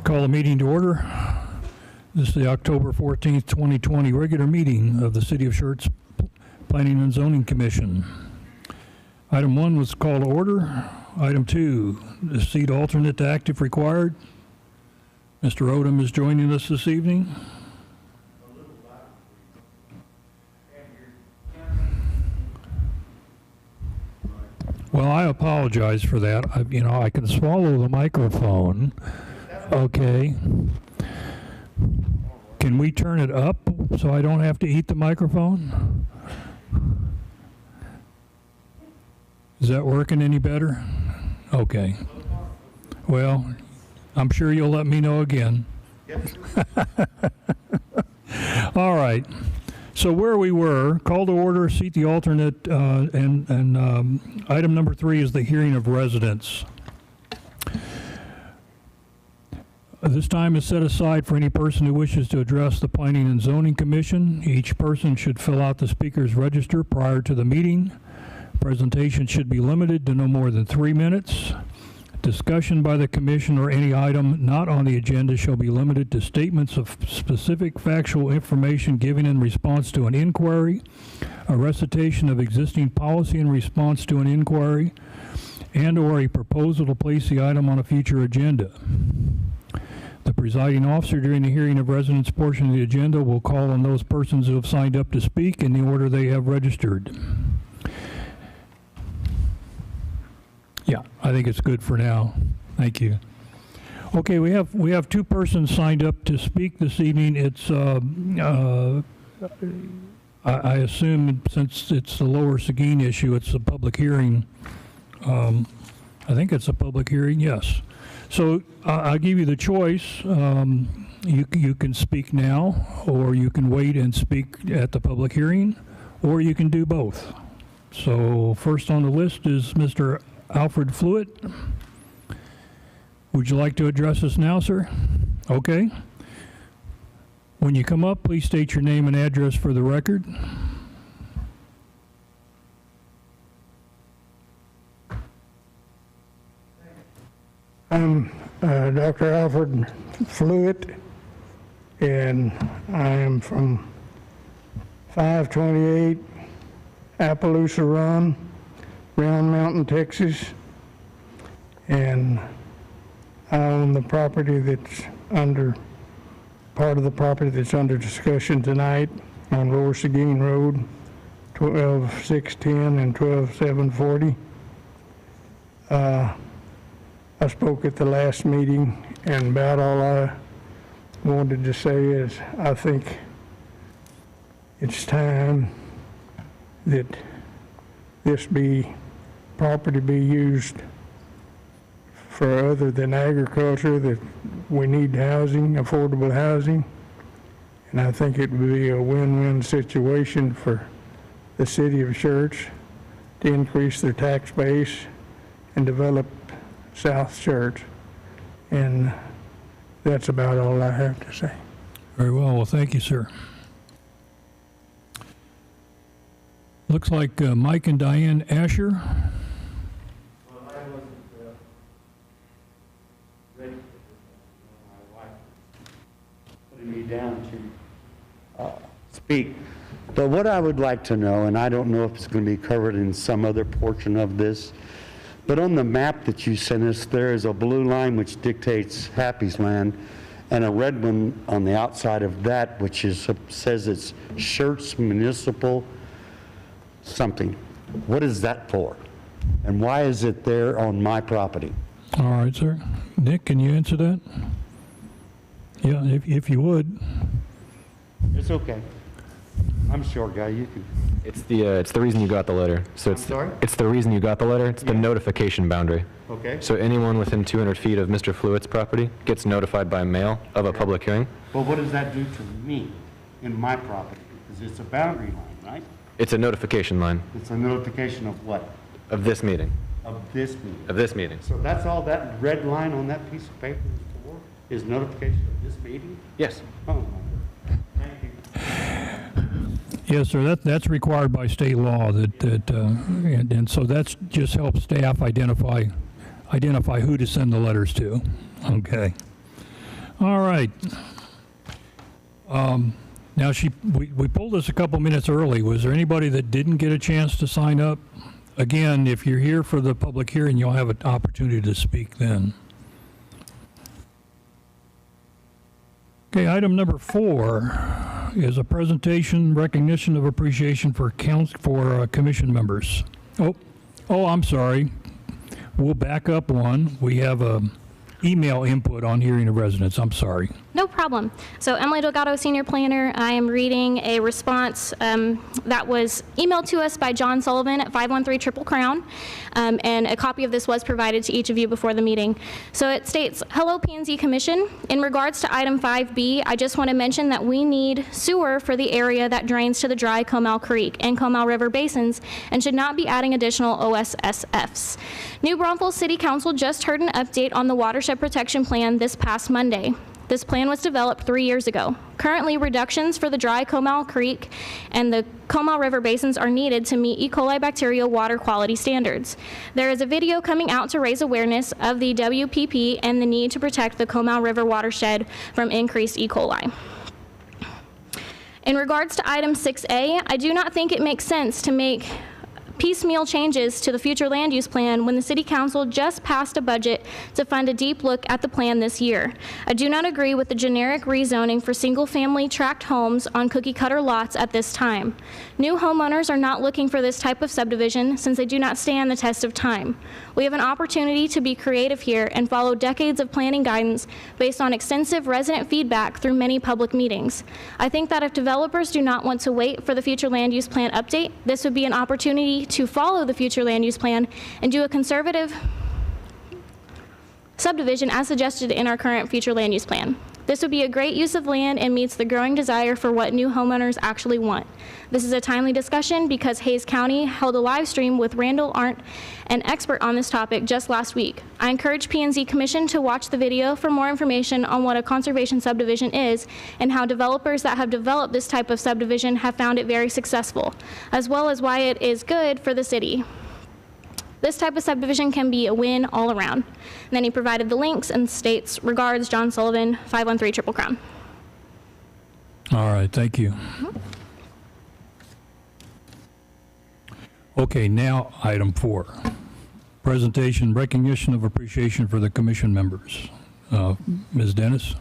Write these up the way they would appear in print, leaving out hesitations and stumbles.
Call the meeting to order. This is the October 14th, 2020 regular meeting of the City of Schertz Planning and Zoning Commission. Item 1 was call to order. Item 2, the seat alternate to active required. Mr. Odom is joining us this evening. Well, I apologize for that. I can swallow the microphone. Okay. Can we turn it up so I don't have to eat the microphone? Is that working any better? Okay. Well, I'm sure you'll let me know again. All right. So where we were, call to order, seat the alternate, and item number 3 is the hearing of residents. This time is set aside for any person who wishes to address the Planning and Zoning Commission. Each person should fill out the speaker's register prior to the meeting. Presentation should be limited to no more than 3 minutes. Discussion by the commission or any item not on the agenda shall be limited to statements of specific factual information given in response to an inquiry, a recitation of existing policy in response to an inquiry, and or a proposal to place the item on a future agenda. The presiding officer during the hearing of residents portion of the agenda will call on those persons who have signed up to speak in the order they have registered. Yeah, I think it's good for now. Thank you. Okay, we have 2 persons signed up to speak this evening. It's I assume since it's the Lower Seguin issue, it's a public hearing. I think it's a public hearing. Yes. So I'll give you the choice. You can speak now, or you can wait and speak at the public hearing, or you can do both. So first on the list is Mr. Alfred Fluitt. Would you like to address us now, sir? Okay. When you come up, please state your name and address for the record. I'm Dr. Alfred Fluitt, and I am from 528 Appaloosa Run, Round Mountain, Texas, and I own the property that's part of the property that's under discussion tonight on Lower Seguin Road, 12610 and 12740. I spoke at the last meeting, and about all I wanted to say is I think it's time that this property be used for other than agriculture, that we need housing, affordable housing, and I think it would be a win-win situation for the city of Schertz to increase their tax base and develop South Schertz, and that's about all I have to say. Very well. Well, thank you, sir. Looks like Mike and Diane Asher. Well, I wasn't ready for this. My wife putting me down to speak. But what I would like to know, and I don't know if it's going to be covered in some other portion of this, but on the map that you sent us, there is a blue line which dictates Happy's Land, and a red one on the outside of that, which says it's Schertz Municipal something. What is that for? And why is it there on my property? All right, sir. Nick, can you answer that? Yeah, if you would. It's okay. I'm a short guy. You can. It's the reason you got the letter. So it's sorry? It's the reason you got the letter. It's the notification boundary. Okay. So anyone within 200 feet of Mr. Fluitt's property gets notified by mail of a public hearing. Well, what does that do to me in my property? Because it's a boundary line, right? It's a notification line It's a notification of what? of this meeting. Of this meeting. Of this meeting. So that's all that red line on that piece of paper is for? Is notification of this meeting? Yes. Oh, my word. Thank you. Yes, sir, that's required by state law, and so that's just helps staff identify who to send the letters to. Okay. All right. Now, we pulled this a couple minutes early. Was there anybody that didn't get a chance to sign up? Again, if you're here for the public hearing, you'll have an opportunity to speak then. Okay, item number 4 is a presentation recognition of appreciation for commission members. Oh, I'm sorry. We'll back up one. We have a email input on hearing of residents. I'm sorry. No problem. So Emily Delgado, Senior Planner. I am reading a response that was emailed to us by John Sullivan at 513 Triple Crown, and a copy of this was provided to each of you before the meeting. So it states, hello P&Z Commission. In regards to item 5B, I just want to mention that we need sewer for the area that drains to the dry Comal Creek and Comal River basins and should not be adding additional OSSFs. New Braunfels City Council just heard an update on the watershed protection plan this past Monday. This plan was developed 3 years ago. Currently, reductions for the dry Comal Creek and the Comal River basins are needed to meet E. coli bacterial water quality standards. There is a video coming out to raise awareness of the WPP and the need to protect the Comal River watershed from increased E. coli. In regards to item 6A, I do not think it makes sense to make piecemeal changes to the future land use plan when the City Council just passed a budget to fund a deep look at the plan this year. I do not agree with the generic rezoning for single-family tract homes on cookie-cutter lots at this time. New homeowners are not looking for this type of subdivision since they do not stand the test of time. We have an opportunity to be creative here and follow decades of planning guidance based on extensive resident feedback through many public meetings. I think that if developers do not want to wait for the future land use plan update, this would be an opportunity to follow the future land use plan and do a conservative subdivision as suggested in our current future land use plan. This would be a great use of land and meets the growing desire for what new homeowners actually want. This is a timely discussion because Hayes County held a live stream with Randall Arndt, an expert on this topic, just last week. I encourage P&Z Commission to watch the video for more information on what a conservation subdivision is and how developers that have developed this type of subdivision have found it very successful, as well as why it is good for the city. This type of subdivision can be a win all around. And then he provided the links and states, regards, John Sullivan, 513 Triple Crown. All right, thank you. Okay, now item 4. Presentation, recognition of appreciation for the commission members. Ms. Dennis?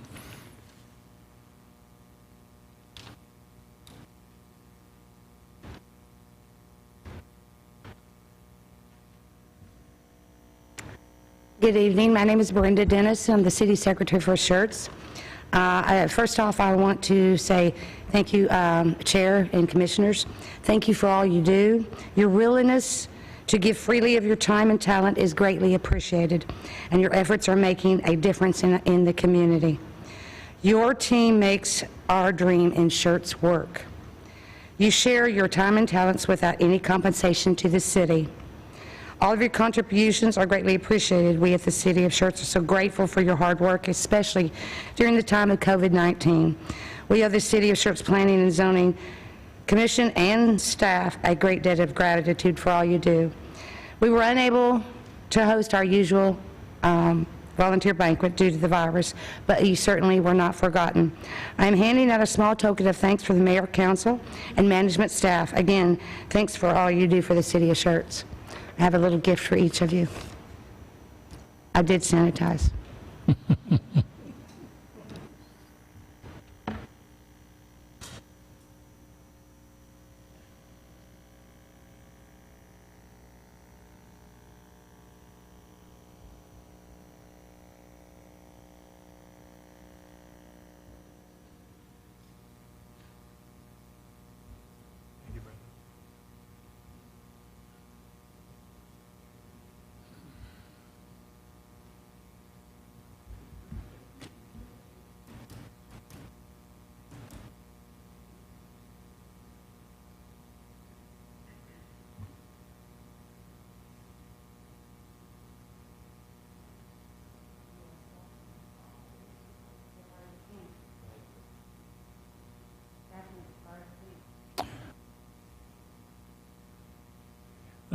Good evening. My name is Brenda Dennis. I'm the City Secretary for Schertz. First off, I want to say thank you, Chair and Commissioners. Thank you for all you do. Your willingness to give freely of your time and talent is greatly appreciated, and your efforts are making a difference in the community. Your team makes our dream in Schertz work. You share your time and talents without any compensation to the city. All of your contributions are greatly appreciated. We at the City of Schertz are so grateful for your hard work, especially during the time of COVID-19. We owe the City of Schertz Planning and Zoning Commission and staff a great debt of gratitude for all you do. We were unable to host our usual volunteer banquet due to the virus, but you certainly were not forgotten. I am handing out a small token of thanks for the Mayor, Council, and management staff. Again, thanks for all you do for the City of Schertz. I have a little gift for each of you. I did sanitize.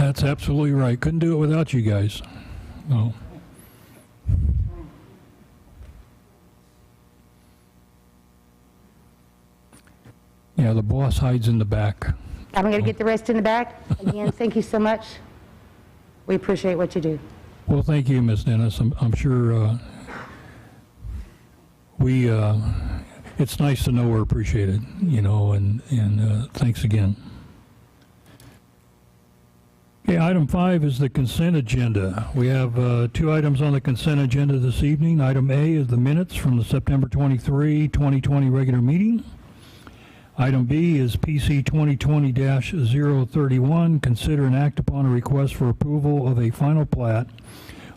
That's absolutely right. Couldn't do it without you guys. No. Yeah, the boss hides in the back. I'm going to get the rest in the back. Again, thank you so much. We appreciate what you do. Well, thank you, Ms. Dennis. I'm sure it's nice to know we're appreciated, you know, and thanks again. Okay, item 5 is the consent agenda. We have 2 items on the consent agenda this evening. Item A is the minutes from the September 23, 2020 regular meeting. Item B is PC 2020-031, consider and act upon a request for approval of a final plat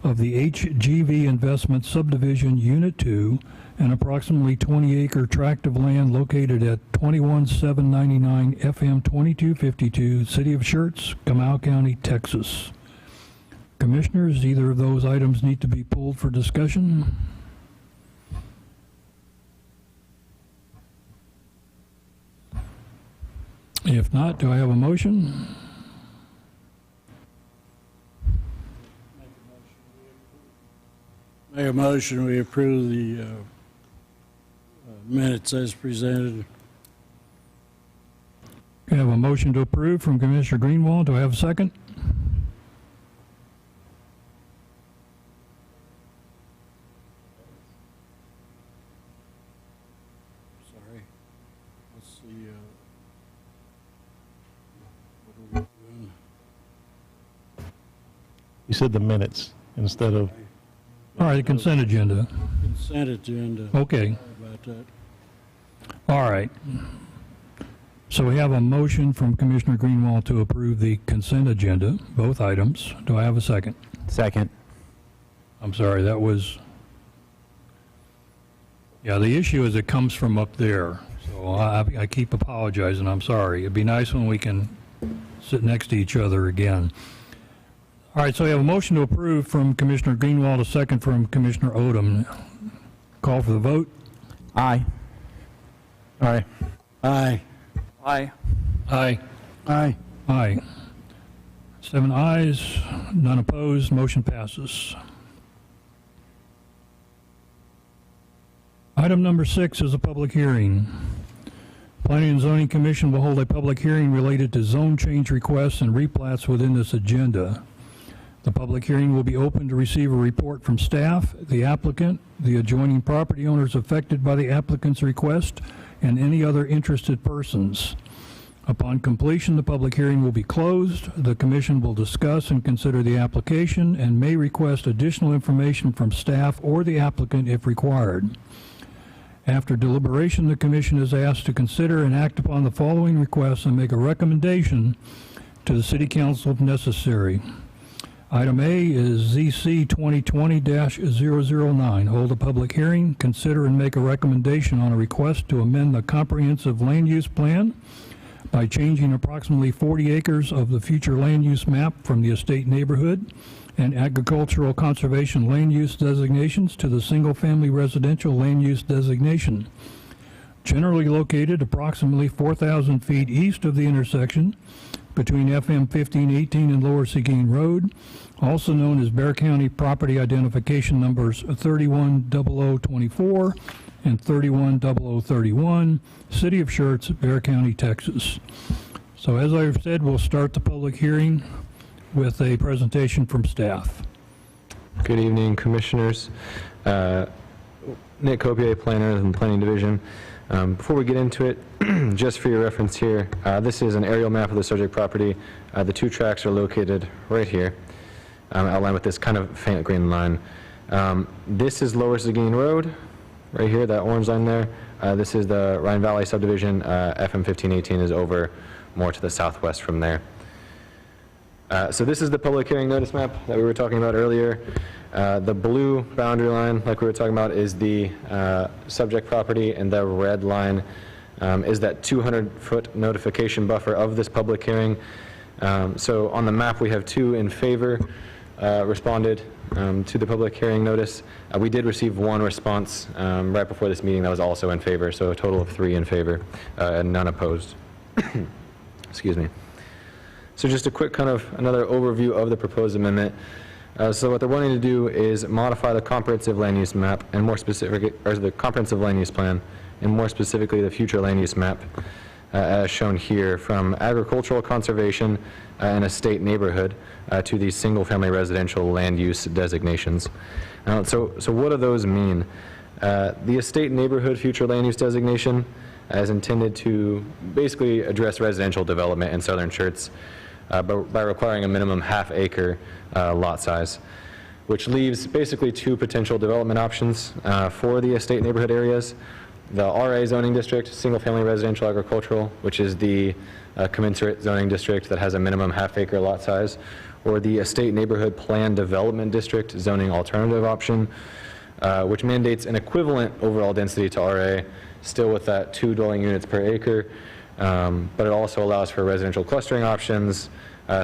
of the HGV Investment Subdivision Unit 2, an approximately 20-acre tract of land located at 21799 FM 2252, City of Schertz, Comal County, Texas. Commissioners, either of those items need to be pulled for discussion? If not, do I have a motion? Make a motion, we approve the minutes as presented. I have a motion to approve from Commissioner Greenwald. Do I have a second? Sorry. Let's see. What are we doing? You said the minutes instead of, All right, the consent agenda. Consent agenda. Okay. Sorry about that. All right. So we have a motion from Commissioner Greenwald to approve the consent agenda, both items. Do I have a second? Second. I'm sorry, that was, yeah, the issue is it comes from up there. So I keep apologizing, I'm sorry. It'd be nice when we can sit next to each other again. All right, so we have a motion to approve from Commissioner Greenwald, a second from Commissioner Odom. Call for the vote. Aye. aye. Aye. Aye. Aye. Aye. Aye. 7 ayes, none opposed, motion passes. Item number 6 is a public hearing. Planning and Zoning Commission will hold a public hearing related to zone change requests and replats within this agenda. The public hearing will be open to receive a report from staff, the applicant, the adjoining property owners affected by the applicant's request, and any other interested persons. Upon completion, the public hearing will be closed. The commission will discuss and consider the application and may request additional information from staff or the applicant if required. After deliberation, the commission is asked to consider and act upon the following requests and make a recommendation to the City Council if necessary. Item A is ZC 2020-009. Hold a public hearing, consider and make a recommendation on a request to amend the comprehensive land use plan by changing approximately 40 acres of the future land use map from the estate neighborhood and agricultural conservation land use designations to the single-family residential land use designation. Generally located approximately 4,000 feet east of the intersection between FM 1518 and Lower Seguin Road, also known as Bexar County Property Identification Numbers 310024 and 310031, City of Schertz, Bexar County, Texas. So as I've said, we'll start the public hearing with a presentation from staff. Good evening, Commissioners. Nick Copier, Planner in the Planning Division. Before we get into it, just for your reference here, this is an aerial map of the subject property. The 2 tracks are located right here, outlined with this kind of faint green line. This is Lower Seguin Road, right here, that orange line there. This is the Rhine Valley subdivision. FM 1518 is over more to the southwest from there. So this is the public hearing notice map that we were talking about earlier. The blue boundary line, like we were talking about, is the subject property, and the red line is that 200-foot notification buffer of this public hearing. So on the map, we have 2 in favor responded to the public hearing notice. We did receive 1 response right before this meeting that was also in favor, so a total of 3 in favor and none opposed. Excuse me. So just a quick kind of another overview of the proposed amendment. So what they're wanting to do is modify the comprehensive land use map and more specific, or the comprehensive land use plan, and more specifically the future land use map, as shown here, from agricultural conservation and estate neighborhood to these single-family residential land use designations. So what do those mean? The estate neighborhood future land use designation is intended to basically address residential development in southern Schertz by requiring a minimum half-acre lot size, which leaves basically two potential development options for the estate neighborhood areas. The RA zoning district, single-family residential agricultural, which is the commensurate zoning district that has a minimum half-acre lot size, or the estate neighborhood plan development district zoning alternative option, which mandates an equivalent overall density to RA, still with that 2 dwelling units per acre, but it also allows for residential clustering options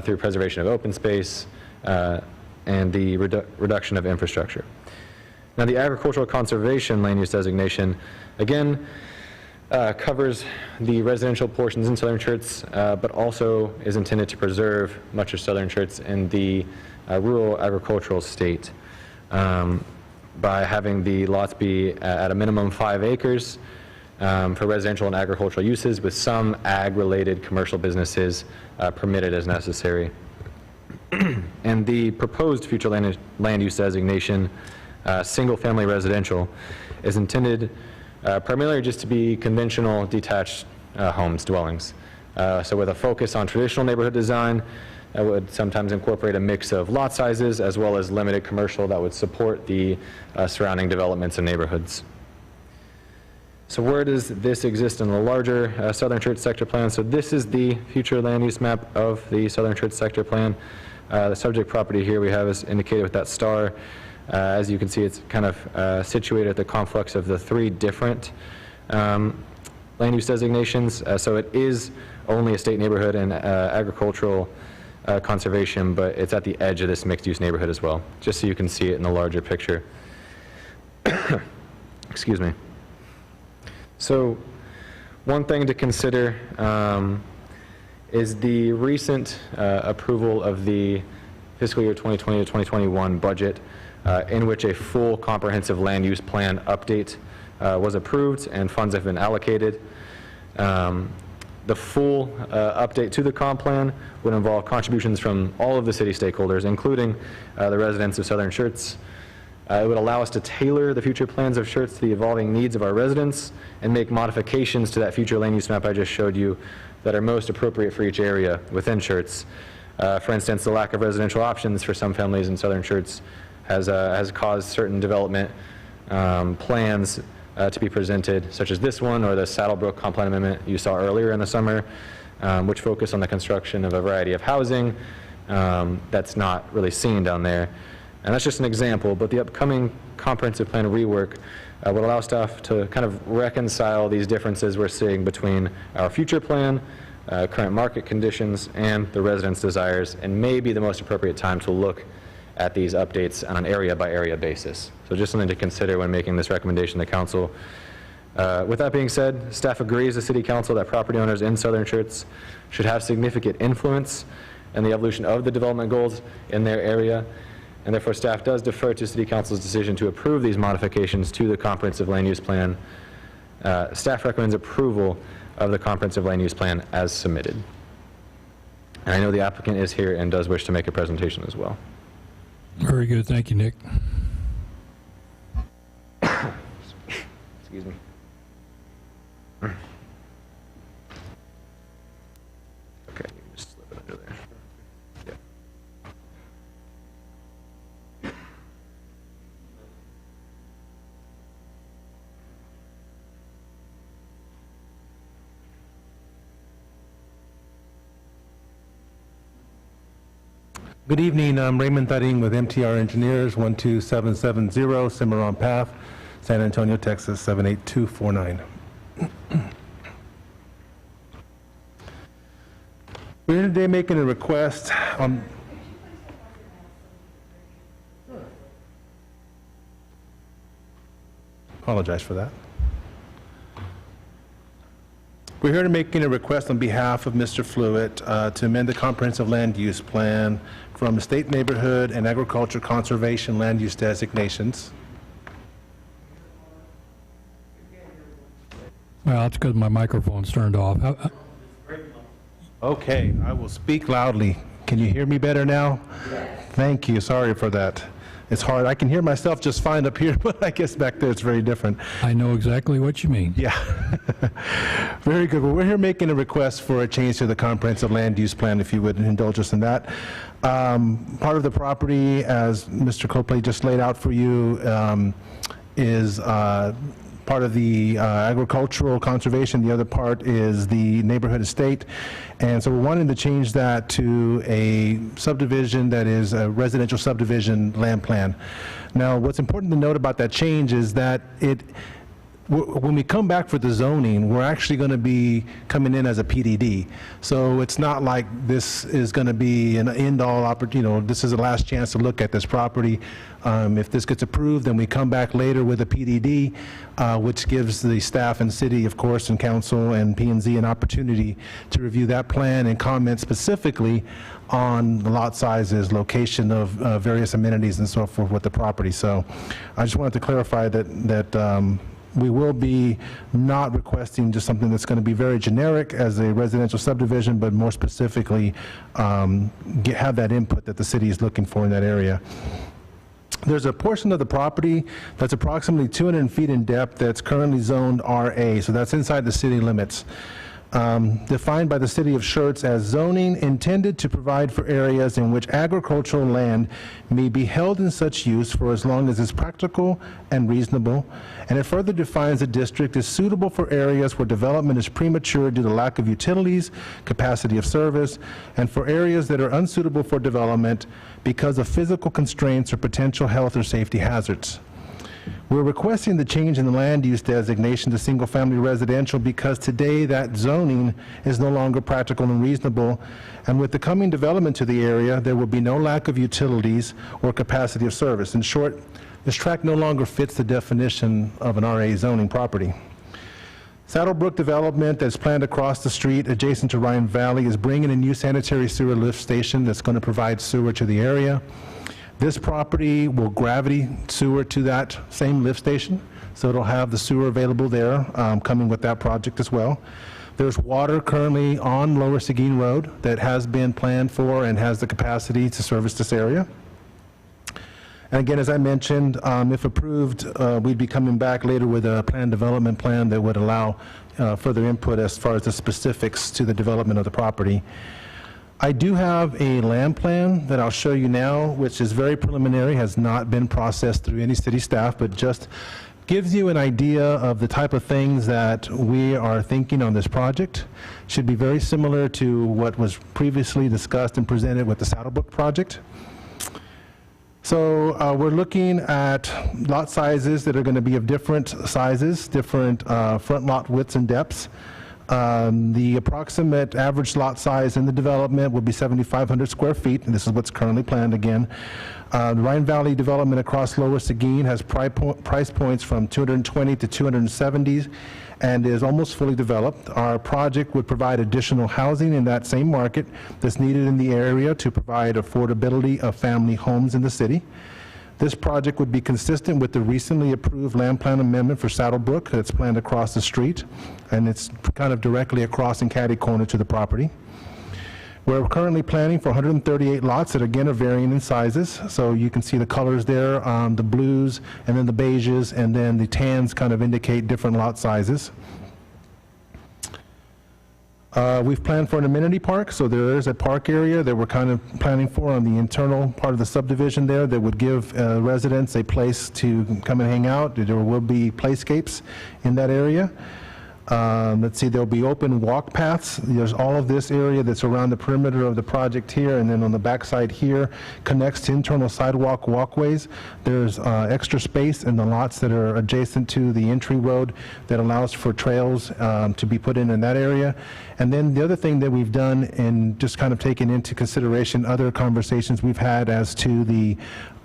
through preservation of open space and the reduction of infrastructure. Now, the agricultural conservation land use designation, again, covers the residential portions in southern Schertz, but also is intended to preserve much of southern Schertz in the rural agricultural state by having the lots be at a minimum 5 acres for residential and agricultural uses, with some ag-related commercial businesses permitted as necessary. And the proposed future land use designation, single-family residential, is intended primarily just to be conventional detached homes, dwellings. So with a focus on traditional neighborhood design, that would sometimes incorporate a mix of lot sizes as well as limited commercial that would support the surrounding developments and neighborhoods. So where does this exist in the larger Southern Schertz sector plan? So this is the future land use map of the Southern Schertz sector plan. The subject property here we have is indicated with that star. As you can see, it's kind of situated at the conflux of the 3 different land use designations. So it is only estate neighborhood and agricultural conservation, but it's at the edge of this mixed use neighborhood as well, just so you can see it in the larger picture. Excuse me. So one thing to consider is the recent approval of the fiscal year 2020 to 2021 budget, in which a full comprehensive land use plan update was approved and funds have been allocated. The full update to the comp plan would involve contributions from all of the city stakeholders, including the residents of Southern Schertz. It would allow us to tailor the future plans of Schertz to the evolving needs of our residents and make modifications to that future land use map I just showed you that are most appropriate for each area within Schertz. For instance, the lack of residential options for some families in Southern Schertz has caused certain development plans to be presented, such as this one or the Saddlebrook Comp Plan Amendment you saw earlier in the summer, which focus on the construction of a variety of housing that's not really seen down there. And that's just an example, but the upcoming comprehensive plan rework would allow staff to kind of reconcile these differences we're seeing between our future plan, current market conditions, and the residents' desires, and may be the most appropriate time to look at these updates on an area-by-area basis. So just something to consider when making this recommendation to council. With that being said, staff agrees with City Council that property owners in Southern Schertz should have significant influence in the evolution of the development goals in their area, and therefore staff does defer to City Council's decision to approve these modifications to the comprehensive land use plan. Staff recommends approval of the comprehensive land use plan as submitted. And I know the applicant is here and does wish to make a presentation as well. Very good. Thank you, Nick. Excuse me. Okay, you can just slip it under there. Yeah. Good evening, I'm Raymond Thudding with MTR Engineers, 12770 Cimarron Path, San Antonio, Texas, 78249. We're here today making a request on... Apologize for that. We're here to making a request on behalf of Mr. Fluitt to amend the comprehensive land use plan from estate neighborhood and agriculture conservation land use designations. Well, that's because my microphone's turned off. Okay, I will speak loudly. Can you hear me better now? Thank you, sorry for that. It's hard. I can hear myself just fine up here, but I guess back there it's very different. I know exactly what you mean. Yeah. Very good. Well, we're here making a request for a change to the comprehensive land use plan, if you would indulge us in that. Part of the property, as Mr. Copley just laid out for you, is part of the agricultural conservation. The other part is the neighborhood estate. And so we're wanting to change that to a subdivision that is a residential subdivision land plan. Now, what's important to note about that change is that when we come back for the zoning, we're actually going to be coming in as a PDD. So it's not like this is going to be an end-all opportunity, this is the last chance to look at this property. If this gets approved, then we come back later with a PDD, which gives the staff and city, of course, and council and P&Z an opportunity to review that plan and comment specifically on the lot sizes, location of various amenities and so forth with the property. So I just wanted to clarify that we will be not requesting just something that's going to be very generic as a residential subdivision, but more specifically have that input that the city is looking for in that area. There's a portion of the property that's approximately 200 feet in depth that's currently zoned RA, so that's inside the city limits. Defined by the city of Schertz as zoning intended to provide for areas in which agricultural land may be held in such use for as long as is practical and reasonable, and it further defines the district as suitable for areas where development is premature due to lack of utilities, capacity of service, and for areas that are unsuitable for development because of physical constraints or potential health or safety hazards. We're requesting the change in the land use designation to single-family residential because today that zoning is no longer practical and reasonable, and with the coming development to the area, there will be no lack of utilities or capacity of service. In short, this tract no longer fits the definition of an RA zoning property. Saddlebrook development that's planned across the street adjacent to Ryan Valley is bringing a new sanitary sewer lift station that's going to provide sewer to the area. This property will gravity sewer to that same lift station, so it'll have the sewer available there, coming with that project as well. There's water currently on Lower Seguin Road that has been planned for and has the capacity to service this area. And again, as I mentioned, if approved, we'd be coming back later with a planned development plan that would allow further input as far as the specifics to the development of the property. I do have a land plan that I'll show you now, which is very preliminary, has not been processed through any city staff, but just gives you an idea of the type of things that we are thinking on this project. Should be very similar to what was previously discussed and presented with the Saddlebrook project. So we're looking at lot sizes that are going to be of different sizes, different front lot widths and depths. The approximate average lot size in the development will be 7,500 square feet, and this is what's currently planned again. The Ryan Valley development across Lower Seguin has price points from 220 to 270 and is almost fully developed. Our project would provide additional housing in that same market that's needed in the area to provide affordability of family homes in the city. This project would be consistent with the recently approved land plan amendment for Saddlebrook that's planned across the street, and it's kind of directly across and catty corner to the property. We're currently planning for 138 lots that again are varying in sizes, so you can see the colors there, the blues and then the beiges, and then the tans kind of indicate different lot sizes. We've planned for an amenity park, so there is a park area that we're kind of planning for on the internal part of the subdivision there that would give residents a place to come and hang out. There will be playscapes in that area. Let's see, there'll be open walk paths. There's all of this area that's around the perimeter of the project here, and then on the backside here connects to internal sidewalk walkways. There's extra space in the lots that are adjacent to the entry road that allows for trails to be put in that area. And then the other thing that we've done, and just kind of taken into consideration other conversations we've had as to the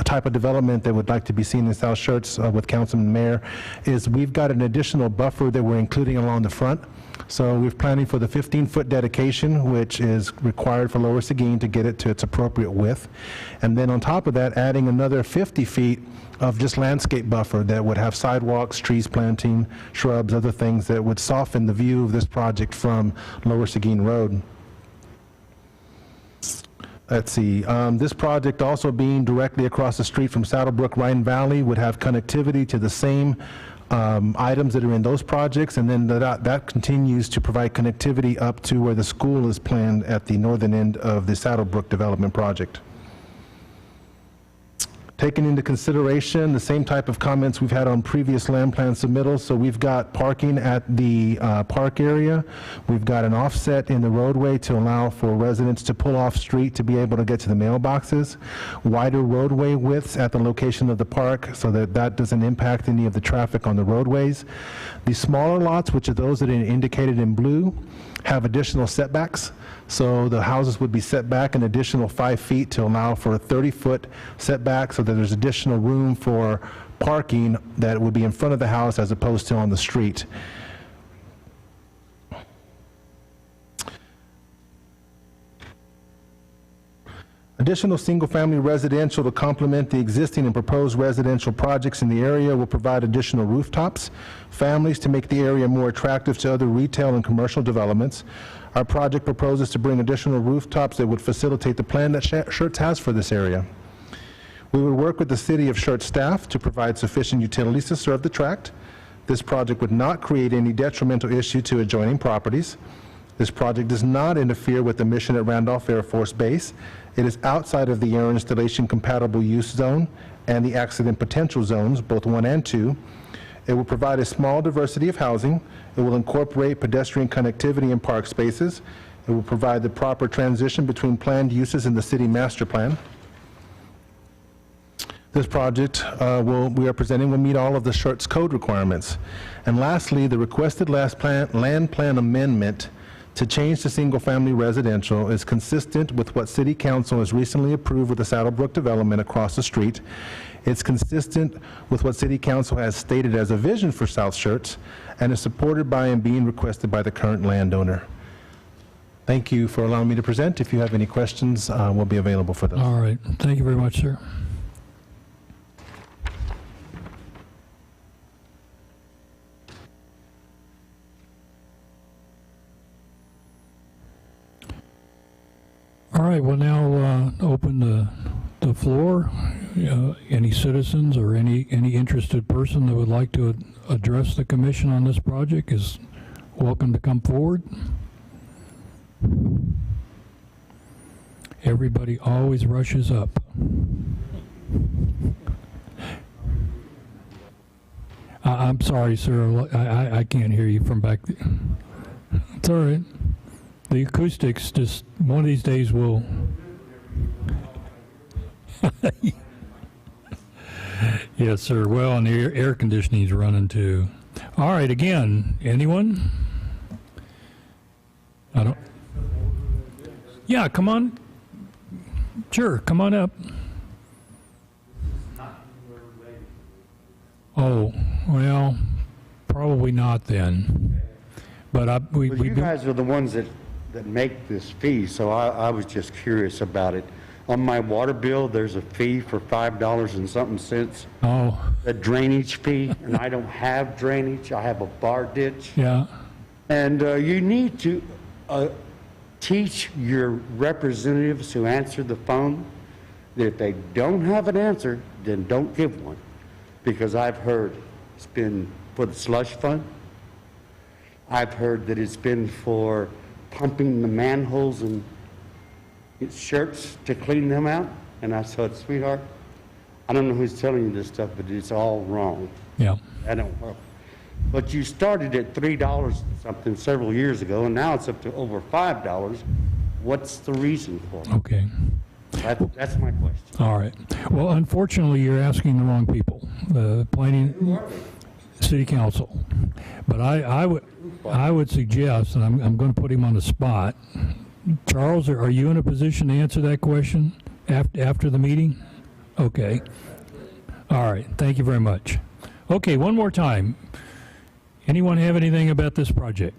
type of development that would like to be seen in South Schertz with Councilman Mayor, is we've got an additional buffer that we're including along along the front. So we're planning for the 15-foot dedication, which is required for Lower Seguin to get it to its appropriate width. And then on top of that, adding another 50 feet of just landscape buffer that would have sidewalks, trees planting, shrubs, other things that would soften the view of this project from Lower Seguin Road. Let's see, this project also being directly across the street from Saddlebrook Rhine Valley would have connectivity to the same items that are in those projects, and then that continues to provide connectivity up to where the school is planned at the northern end of the Saddlebrook development project. Taking into consideration the same type of comments we've had on previous land plan submittals, so we've got parking at the park area, we've got an offset in the roadway to allow for residents to pull off street to be able to get to the mailboxes, wider roadway widths at the location of the park so that that doesn't impact any of the traffic on the roadways. The smaller lots, which are those that are indicated in blue, have additional setbacks. So the houses would be set back an additional 5 feet to allow for a 30-foot setback so that there's additional room for parking that would be in front of the house as opposed to on the street. Additional single-family residential to complement the existing and proposed residential projects in the area will provide additional rooftops, families to make the area more attractive to other retail and commercial developments. Our project proposes to bring additional rooftops that would facilitate the plan that Schertz has for this area. We would work with the City of Schertz staff to provide sufficient utilities to serve the tract. This project would not create any detrimental issue to adjoining properties. This project does not interfere with the mission at Randolph Air Force Base. It is outside of the air installation compatible use zone and the accident potential zones, both 1 and 2. It will provide a small diversity of housing. It will incorporate pedestrian connectivity and park spaces. It will provide the proper transition between planned uses in the city master plan. This project we are presenting will meet all of the Schertz code requirements. And lastly, the requested land plan amendment to change to single-family residential is consistent with what City Council has recently approved with the Saddlebrook development across the street. It's consistent with what City Council has stated as a vision for South Schertz and is supported by and being requested by the current landowner. Thank you for allowing me to present. If you have any questions, we'll be available for those. All right. Thank you very much, sir. All right, we'll now open the floor. Any citizens or any interested person that would like to address the commission on this project is welcome to come forward. Everybody always rushes up. I'm sorry, sir. I can't hear you from back there. It's all right. The acoustics just, one of these days will... Yes, sir. Well, and the air conditioning is running too. All right, again, anyone? I don't... Yeah, come on. Sure, come on up. Oh, well, probably not then. But You guys are the ones that make this fee, so I was just curious about it. On my water bill, there's a fee for $5 and something cents. Oh. A drainage fee, and I don't have drainage. I have a bar ditch. Yeah. And you need to teach your representatives who answer the phone that if they don't have an answer, then don't give one. Because I've heard it's been for the slush fund. I've heard that it's been for pumping the manholes and Schertz to clean them out. And I said, sweetheart, I don't know who's telling you this stuff, but it's all wrong. Yeah. I don't know. But you started at $3 and something several years ago, and now it's up to over $5. What's the reason for it? Okay. That's my question. All right. Well, unfortunately, you're asking the wrong people. The planning city council. But I would suggest, and I'm going to put him on the spot. Charles, are you in a position to answer that question after the meeting? Okay. All right. Thank you very much. Okay, one more time. Anyone have anything about this project?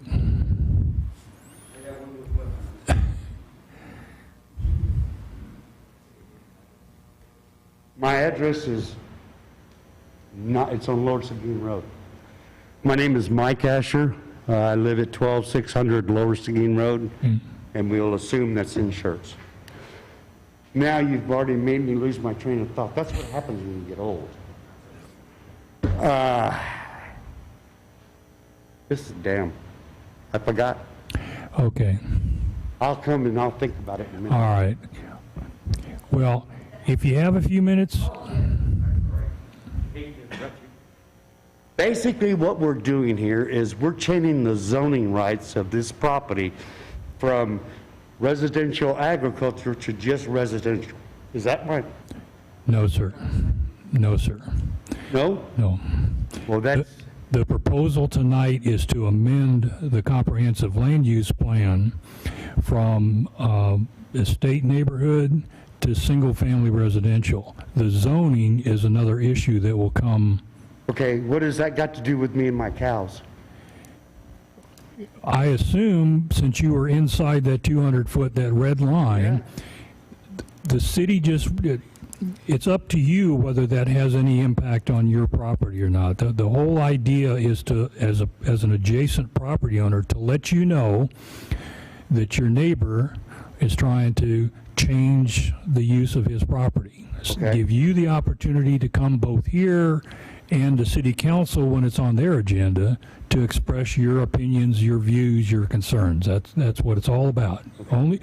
My address is not, it's on Lower Seguin Road. My name is Mike Asher. I live at 12600 Lower Seguin Road, and we'll assume that's in Schertz. Now you've already made me lose my train of thought. That's what happens when you get old. This is damn. I forgot. Okay. I'll come and I'll think about it in a minute. All right. Well, if you have a few minutes, Basically, what we're doing here is we're changing the zoning rights of this property from residential agriculture to just residential. Is that right? no, sir. No, sir. No? No. Well, that's, The proposal tonight is to amend the comprehensive land use plan from estate neighborhood to single-family residential. The zoning is another issue that will come. okay, what has that got to do with me and my cows? I assume, since you were inside that 200-foot, that red line, the city just, it's up to you whether that has any impact on your property or not. The whole idea is to, as an adjacent property owner, to let you know that your neighbor is trying to change the use of his property. Okay. Give you the opportunity to come both here and to city council when it's on their agenda to express your opinions, your views, your concerns. That's what it's all about. Only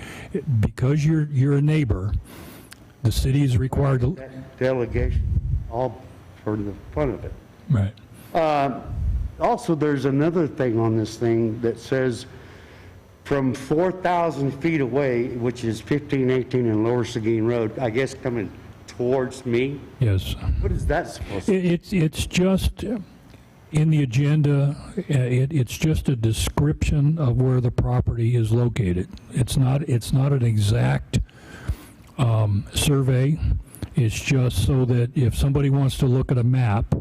because you're a neighbor, the city is required to. Delegation, all for the fun of it. Right. Also, there's another thing on this thing that says from 4,000 feet away, which is 1518 and Lower Seguin Road, I guess coming towards me. Yes. What is that supposed to be? It's just in the agenda. It's just a description of where the property is located. It's not an exact survey. It's just so that if somebody wants to look at a map,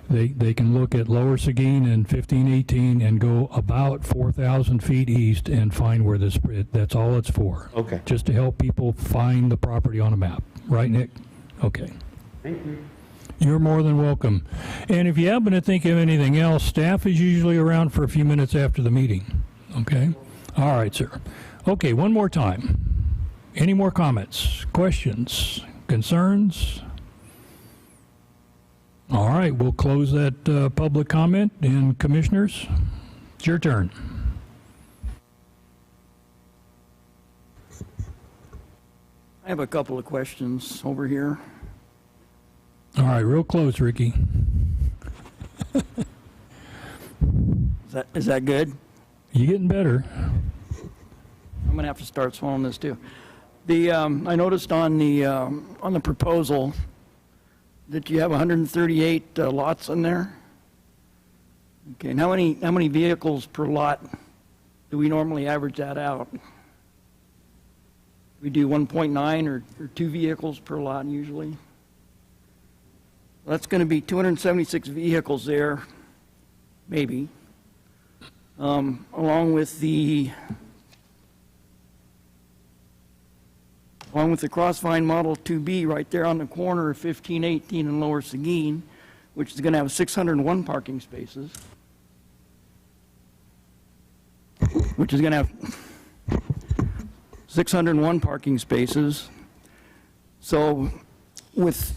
they can look at Lower Seguin and 1518 and go about 4,000 feet east and find where this, that's all it's for. Okay. Just to help people find the property on a map. Right, Nick? Okay. Thank you. You're more than welcome. And if you happen to think of anything else, staff is usually around for a few minutes after the meeting. Okay? All right, sir. Okay, one more time. Any more comments, questions, concerns? All right, we'll close that public comment. And commissioners, it's your turn. I have a couple of questions over here. All right, real close, Ricky. Is that good? You getting better. I'm gonna have to start swallowing this too. I noticed on the proposal that you have 138 lots in there. Okay, and how many vehicles per lot do we normally average that out? We do 1.9 or 2 vehicles per lot usually. That's going to be 276 vehicles there, maybe, along with the Crossvine Model 2B right there on the corner of 1518 and Lower Seguin, which is going to have 601 parking spaces, which is going to have 601 parking spaces. So with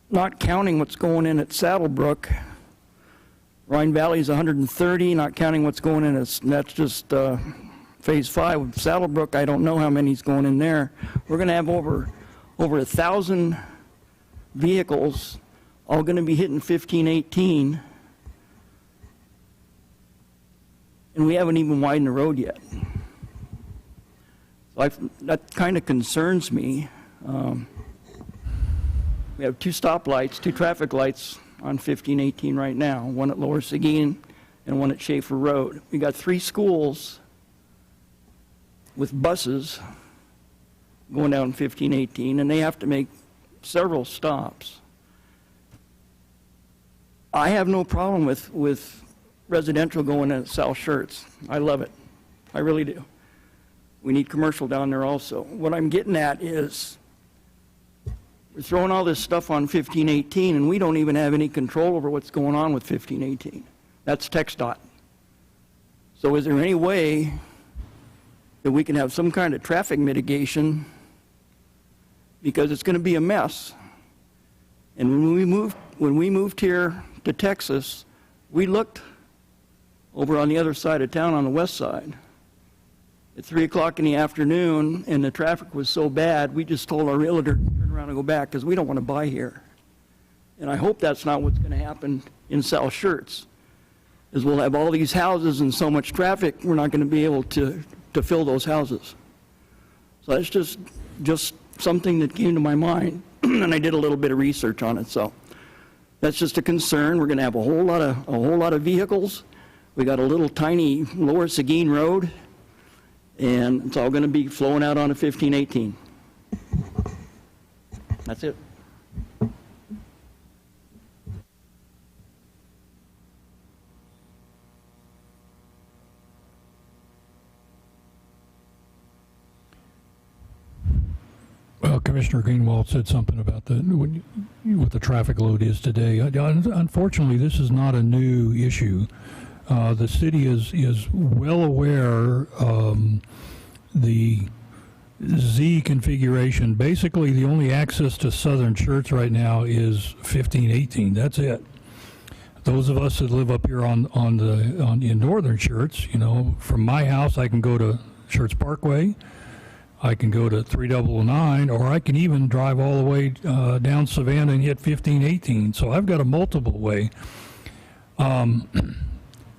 not counting what's going in at Saddlebrook, Rhine Valley is 130, not counting what's going in, that's just Phase 5. Saddlebrook, I don't know how many's going in there. We're going to have over 1,000 vehicles all going to be hitting 1518, and we haven't even widened the road yet. So that kind of concerns me. We have 2 stoplights, 2 traffic lights on 1518 right now, one at Lower Seguin and one at Schaefer Road. We got 3 schools with buses going down 1518, and they have to make several stops. I have no problem with residential going in at South Schertz. I love it. I really do. We need commercial down there also. What I'm getting at is we're throwing all this stuff on 1518, and we don't even have any control over what's going on with 1518. That's TxDOT. So is there any way that we can have some kind of traffic mitigation, because it's going to be a mess? And when we moved here to Texas, we looked over on the other side of town on the west side at 3 o'clock in the afternoon, and the traffic was so bad, we just told our realtor to turn around and go back because we don't want to buy here. And I hope that's not what's going to happen in South Schertz, is we'll have all these houses and so much traffic, we're not going to be able to fill those houses. So that's just something that came to my mind, and I did a little bit of research on it. So that's just a concern. We're going to have a whole lot of vehicles. We got a little tiny Lower Seguin Road, and it's all going to be flowing out onto 1518. That's it. Well, Commissioner Greenwald said something about what the traffic load is today. Unfortunately, this is not a new issue. The city is well aware the Z configuration. Basically, the only access to Southern Schertz right now is 1518. That's it. Those of us that live up here in Northern Schertz, you know, from my house I can go to Schertz Parkway, I can go to 3009, or I can even drive all the way down Savannah and hit 1518. So I've got a multiple way.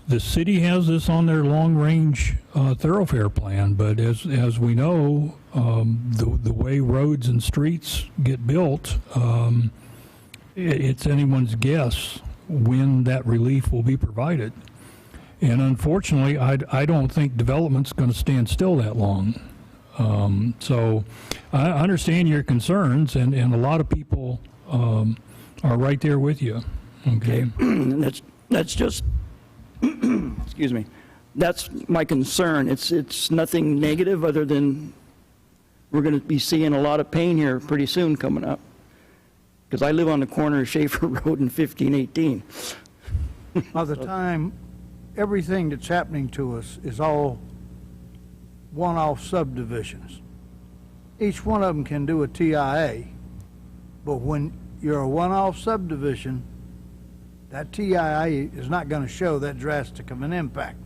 The city has this on their long-range thoroughfare plan, but as we know, the way roads and streets get built, it's anyone's guess when that relief will be provided. And unfortunately, I don't think development's going to stand still that long. So I understand your concerns, and a lot of people are right there with you. Okay. That's just, excuse me, that's my concern. It's nothing negative other than we're going to be seeing a lot of pain here pretty soon coming up. Because I live on the corner of Schaefer Road and 1518. By the time everything that's happening to us is all one-off subdivisions. Each one of them can do a TIA, but when you're a one-off subdivision, that TIA is not going to show that drastic of an impact.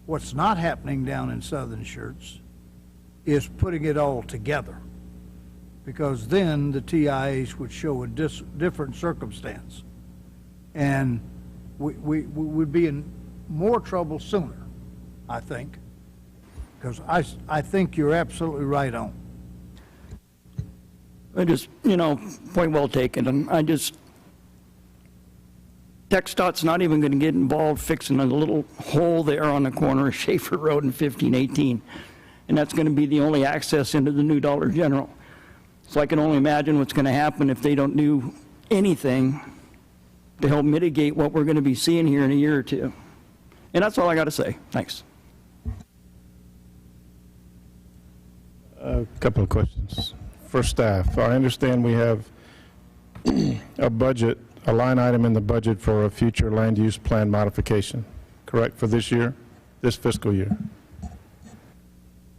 What's not happening down in Southern Schertz is putting it all together, because then the TIAs would show a different circumstance, and we would be in more trouble sooner, I think. Because I think you're absolutely right on. I just, point well taken. And TxDOT's not even going to get involved fixing a little hole there on the corner of Schaefer Road and 1518. And that's going to be the only access into the new Dollar General. So I can only imagine what's going to happen if they don't do anything to help mitigate what we're going to be seeing here in a year or two. And that's all I got to say. Thanks. A couple of questions. For staff, I understand we have a budget, a line item in the budget for a future land use plan modification, correct, for this year, this fiscal year?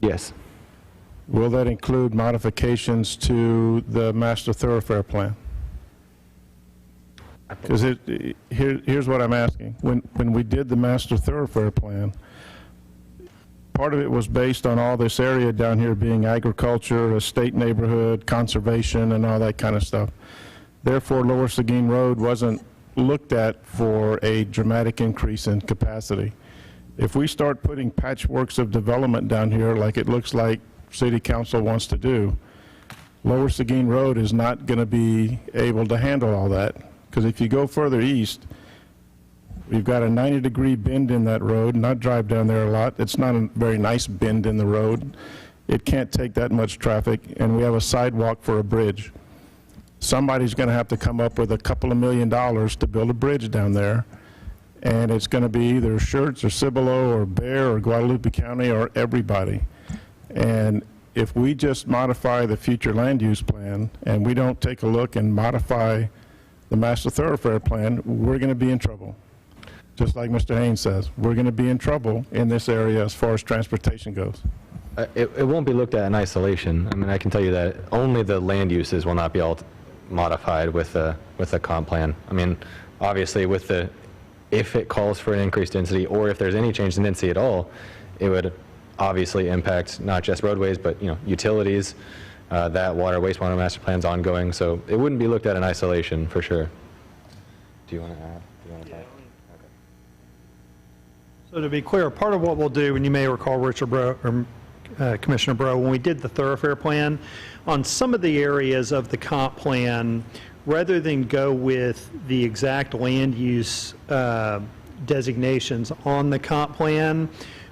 Yes. Will that include modifications to the master thoroughfare plan? Because here's what I'm asking. When we did the master thoroughfare plan, part of it was based on all this area down here being agriculture, a state neighborhood, conservation, and all that kind of stuff. Therefore, Lower Seguin Road wasn't looked at for a dramatic increase in capacity. If we start putting patchworks of development down here like it looks like City Council wants to do, Lower Seguin Road is not going to be able to handle all that. Because if you go further east, we've got a 90-degree bend in that road, and I drive down there a lot. It's not a very nice bend in the road. It can't take that much traffic, and we have a sidewalk for a bridge. Somebody's going to have to come up with a couple of $1 million to build a bridge down there, and it's going to be either Schertz or Cibolo or Bear or Guadalupe County or everybody. And if we just modify the future land use plan and we don't take a look and modify the master thoroughfare plan, we're going to be in trouble. Just like Mr. Haynes says, we're going to be in trouble in this area as far as transportation goes. It won't be looked at in isolation. I mean, I can tell you that only the land uses will not be modified with a comp plan. I mean, obviously, if it calls for an increased density, or if there's any change in density at all, it would obviously impact not just roadways, but utilities. That water wastewater master plan's ongoing, so it wouldn't be looked at in isolation for sure. Do you want to add? Do you want to talk? So to be clear, part of what we'll do, and you may recall Richard Bro, or Commissioner Bro, when we did the thoroughfare plan, on some of the areas of the comp plan, rather than go with the exact land use designations on the comp plan,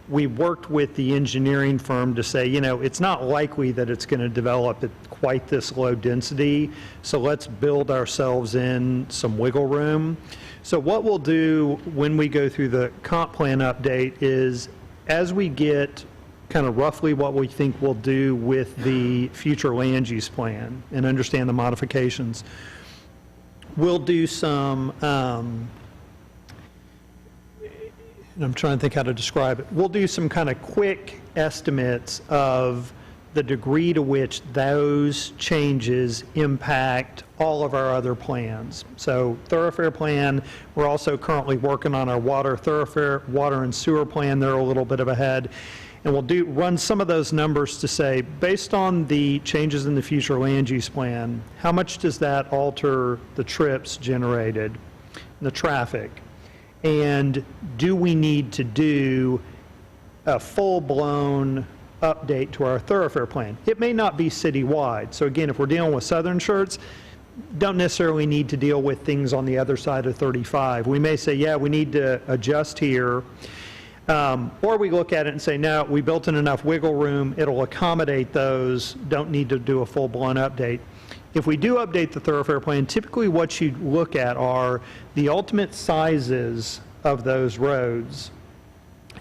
we worked with the engineering firm to say, it's not likely that it's going to develop at quite this low density, so let's build ourselves in some wiggle room. So what we'll do when we go through the comp plan update is, as we get kind of roughly what we think we'll do with the future land use plan and understand the modifications, we'll do some, and I'm trying to think how to describe it. We'll do some kind of quick estimates of the degree to which those changes impact all of our other plans. So thoroughfare plan, we're also currently working on our water and sewer plan. They're a little bit of ahead. And we'll run some of those numbers to say, based on the changes in the future land use plan, how much does that alter the trips generated, the traffic? And do we need to do a full-blown update to our thoroughfare plan? It may not be citywide. So again, if we're dealing with Southern Schertz, don't necessarily need to deal with things on the other side of 35. We may say, yeah, we need to adjust here. Or we look at it and say, no, we built in enough wiggle room, it'll accommodate those, don't need to do a full-blown update. If we do update the thoroughfare plan, typically what you look at are the ultimate sizes of those roads,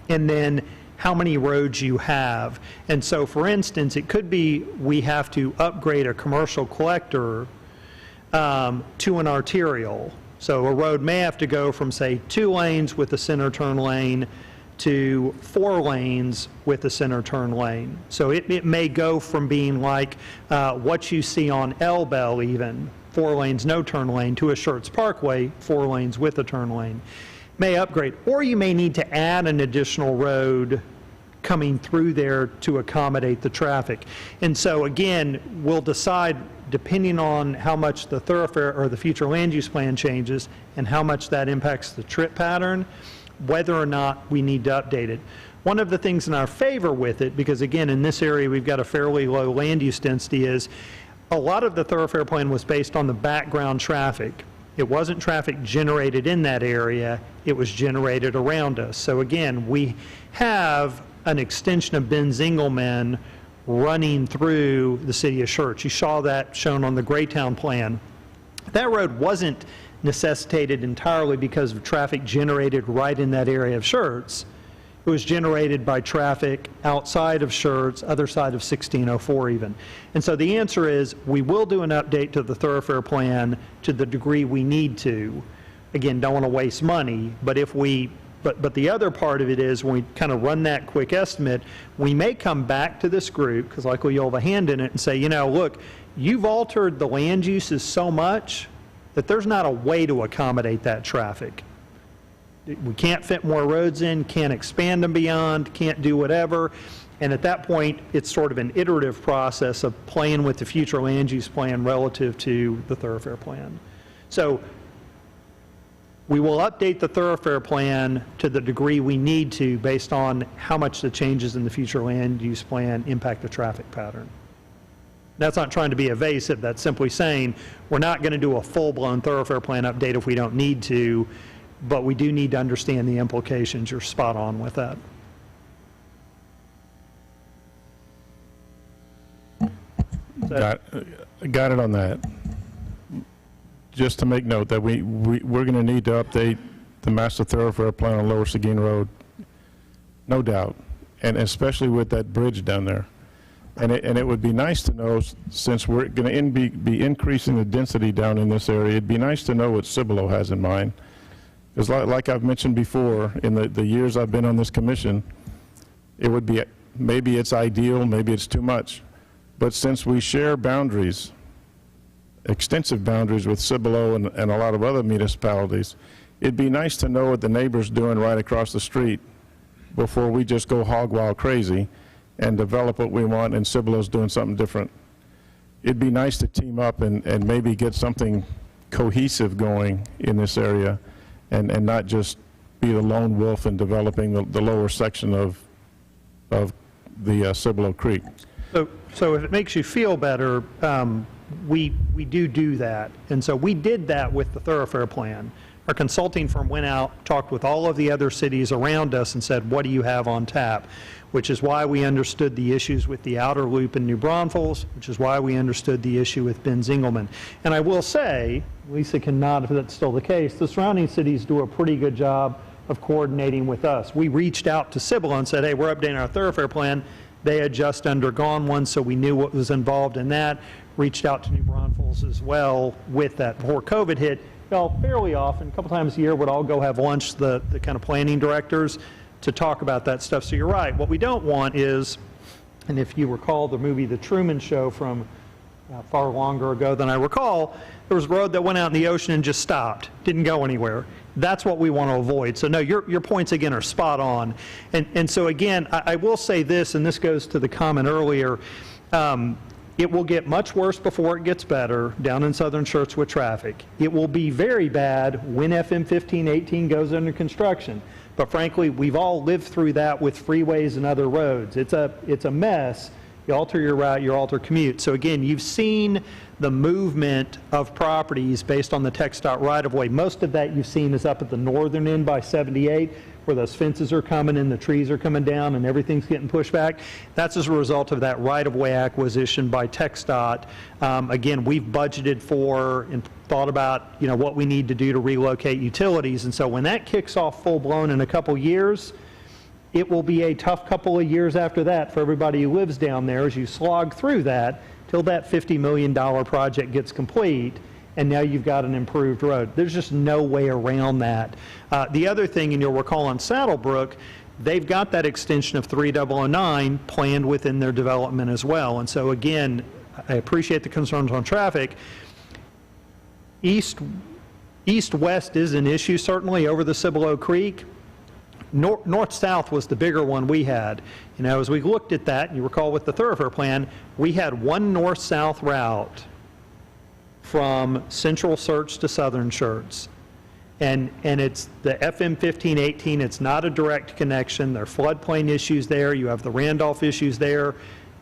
and then how many roads you have. And so, for instance, it could be we have to upgrade a commercial collector to an arterial. So a road may have to go from, say, 2 lanes with a center turn lane to 4 lanes with a center turn lane. So it may go from being like what you see on Elbel even, 4 lanes, no turn lane, to a Schertz Parkway, 4 lanes with a turn lane. May upgrade. Or you may need to add an additional road coming through there to accommodate the traffic. And so again, we'll decide, depending on how much the thoroughfare or the future land use plan changes and how much that impacts the trip pattern, whether or not we need to update it. One of the things in our favor with it, because again, in this area we've got a fairly low land use density, is a lot of the thoroughfare plan was based on the background traffic. It wasn't traffic generated in that area, it was generated around us. So again, we have an extension of Ben Zingelman running through the city of Schertz. You saw that shown on the Greytown plan. That road wasn't necessitated entirely because of traffic generated right in that area of Schertz. It was generated by traffic outside of Schertz, other side of 1604 even. And so the answer is, we will do an update to the thoroughfare plan to the degree we need to. Again, don't want to waste money, but if we, but the other part of it is, when we kind of run that quick estimate, we may come back to this group, because likely you'll have a hand in it, and say, look, you've altered the land uses so much that there's not a way to accommodate that traffic. We can't fit more roads in, can't expand them beyond, can't do whatever. And at that point, it's sort of an iterative process of playing with the future land use plan relative to the thoroughfare plan. So we will update the thoroughfare plan to the degree we need to, based on how much the changes in the future land use plan impact the traffic pattern. That's not trying to be evasive. That's simply saying we're not going to do a full-blown thoroughfare plan update if we don't need to, but we do need to understand the implications. You're spot on with that. Got it on that. Just to make note that we're going to need to update the master thoroughfare plan on Lower Seguin Road, no doubt, and especially with that bridge down there. And it would be nice to know, since we're going to be increasing the density down in this area, it'd be nice to know what Cibolo has in mind. Because like I've mentioned before, in the years I've been on this commission, it would be, maybe it's ideal, maybe it's too much. But since we share boundaries, extensive boundaries with Cibolo and a lot of other municipalities, it'd be nice to know what the neighbor's doing right across the street before we just go hog wild crazy and develop what we want, and Cibolo's doing something different. It'd be nice to team up and maybe get something cohesive going in this area, and not just be the lone wolf in developing the lower section of the Cibolo Creek. So if it makes you feel better, we do that. And so we did that with the thoroughfare plan. Our consulting firm went out, talked with all of the other cities around us and said, what do you have on tap? Which is why we understood the issues with the outer loop in New Braunfels, which is why we understood the issue with Ben Zingelman. And I will say, Lisa can nod if that's still the case, the surrounding cities do a pretty good job of coordinating with us. We reached out to Cibolo and said, hey, we're updating our thoroughfare plan. They had just undergone one, so we knew what was involved in that. Reached out to New Braunfels as well with that. Before COVID hit, fairly often, a couple times a year, would all go have lunch, the kind of planning directors, to talk about that stuff. So you're right. What we don't want is, and if you recall the movie The Truman Show from far longer ago than I recall, there was a road that went out in the ocean and just stopped, didn't go anywhere. That's what we want to avoid. So no, your points again are spot on. And so again, I will say this, and this goes to the comment earlier, it will get much worse before it gets better down in southern Schertz with traffic. It will be very bad when FM 1518 goes under construction. But frankly, we've all lived through that with freeways and other roads. It's a mess. You alter your route, you alter commute. So again, you've seen the movement of properties based on the TxDOT right-of-way. Most of that you've seen is up at the northern end by 78, where those fences are coming and the trees are coming down and everything's getting pushed back. That's as a result of that right-of-way acquisition by TxDOT. Again, we've budgeted for and thought about, what we need to do to relocate utilities. And so when that kicks off full-blown in a couple years, it will be a tough couple of years after that for everybody who lives down there as you slog through that till that $50 million project gets complete, and now you've got an improved road. There's just no way around that. The other thing, and you'll recall on Saddlebrook, they've got that extension of 3009 planned within their development as well. And so again, I appreciate the concerns on traffic. East-west is an issue certainly over the Cibolo Creek. North-south was the bigger one we had. As we looked at that, you recall with the thoroughfare plan, we had one north-south route from central Schertz to southern Schertz. And it's the FM 1518, it's not a direct connection. There are floodplain issues there. You have the Randolph issues there.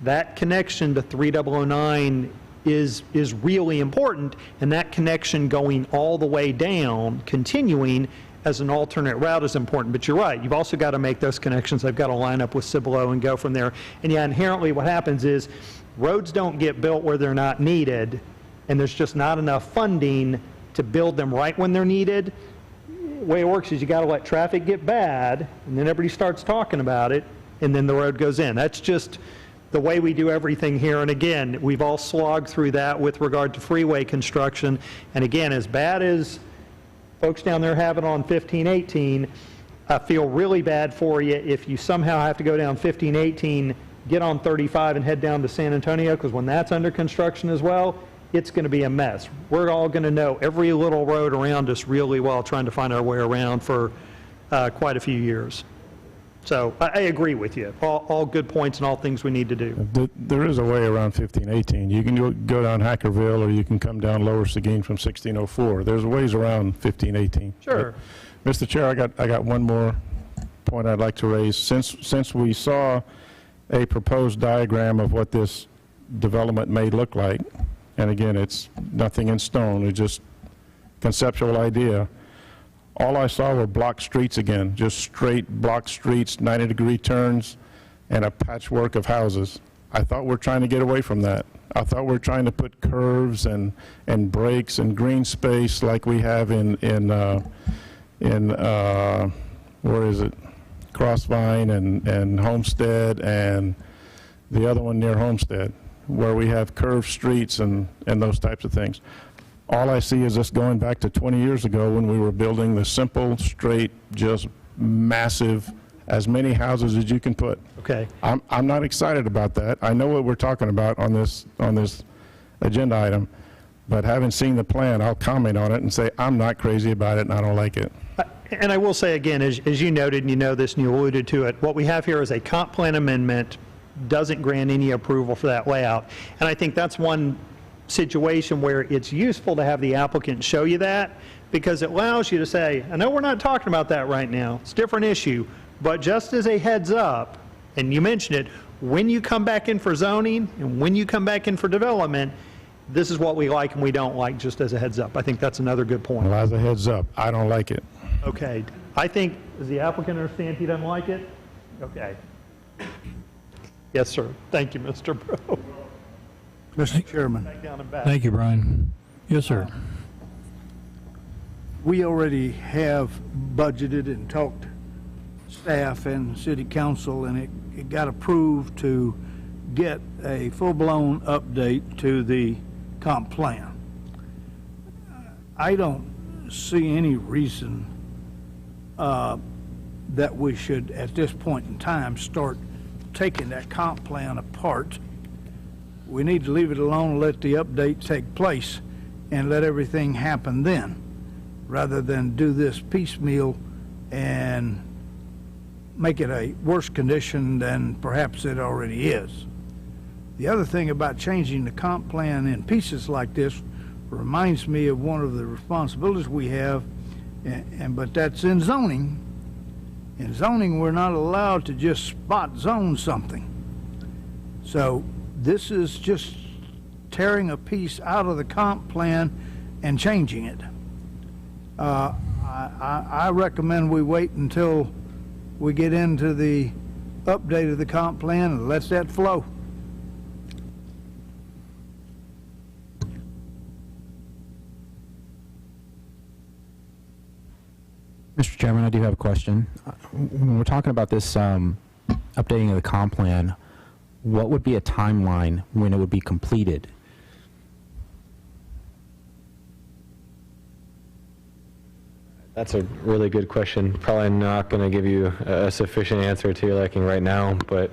That connection to 3009 is really important, and that connection going all the way down, continuing as an alternate route is important. But you're right, you've also got to make those connections. They've got to line up with Cibolo and go from there. And yeah, inherently what happens is roads don't get built where they're not needed, and there's just not enough funding to build them right when they're needed. The way it works is you got to let traffic get bad, and then everybody starts talking about it, and then the road goes in. That's just the way we do everything here. And again, we've all slogged through that with regard to freeway construction. And again, as bad as folks down there have it on 1518, I feel really bad for you if you somehow have to go down 1518, get on 35 and head down to San Antonio, because when that's under construction as well, it's going to be a mess. We're all going to know every little road around us really well, trying to find our way around for quite a few years. So I agree with you. All good points and all things we need to do. There is a way around 1518. You can go down Hackerville, or you can come down Lower Seguin from 1604. There's ways around 1518. Sure. But, Mr. Chair, I got one more point I'd like to raise. Since we saw a proposed diagram of what this development may look like, and again, it's nothing in stone, it's just conceptual idea. All I saw were block streets again, just straight block streets, 90-degree turns, and a patchwork of houses. I thought we're trying to get away from that. I thought we're trying to put curves and breaks and green space like we have in in where is it? Crossvine and Homestead, and the other one near Homestead, where we have curved streets and those types of things. All I see is us going back to 20 years ago when we were building the simple, straight, just massive, as many houses as you can put. Okay. I'm not excited about that. I know what we're talking about on this agenda item, but having seen the plan, I'll comment on it and say I'm not crazy about it and I don't like it. And I will say again, as you noted, and you know this and you alluded to it, what we have here is a comp plan amendment, doesn't grant any approval for that layout. And I think that's one situation where it's useful to have the applicant show you that, because it allows you to say, I know we're not talking about that right now, it's a different issue, but just as a heads up, and you mentioned it, when you come back in for zoning and when you come back in for development, this is what we like and we don't like, just as a heads up. I think that's another good point. Well, as a heads up, I don't like it. Okay. I think, does the applicant understand he doesn't like it? Okay. Yes, sir. Thank you, Mr. Bro. Mr. Chairman, Back down and back. Thank you, Brian. Yes, sir. we already have budgeted and talked staff and city council, and it got approved to get a full-blown update to the comp plan. I don't see any reason that we should, at this point in time, start taking that comp plan apart. We need to leave it alone and let the update take place and let everything happen then, rather than do this piecemeal and make it a worse condition than perhaps it already is. The other thing about changing the comp plan in pieces like this reminds me of one of the responsibilities we have, but that's in zoning. In zoning, we're not allowed to just spot zone something. So this is just tearing a piece out of the comp plan and changing it. I recommend we wait until we get into the update of the comp plan and let that flow. Mr. Chairman, I do have a question. When we're talking about this updating of the comp plan, what would be a timeline when it would be completed? That's a really good question. Probably not going to give you a sufficient answer to your liking right now, but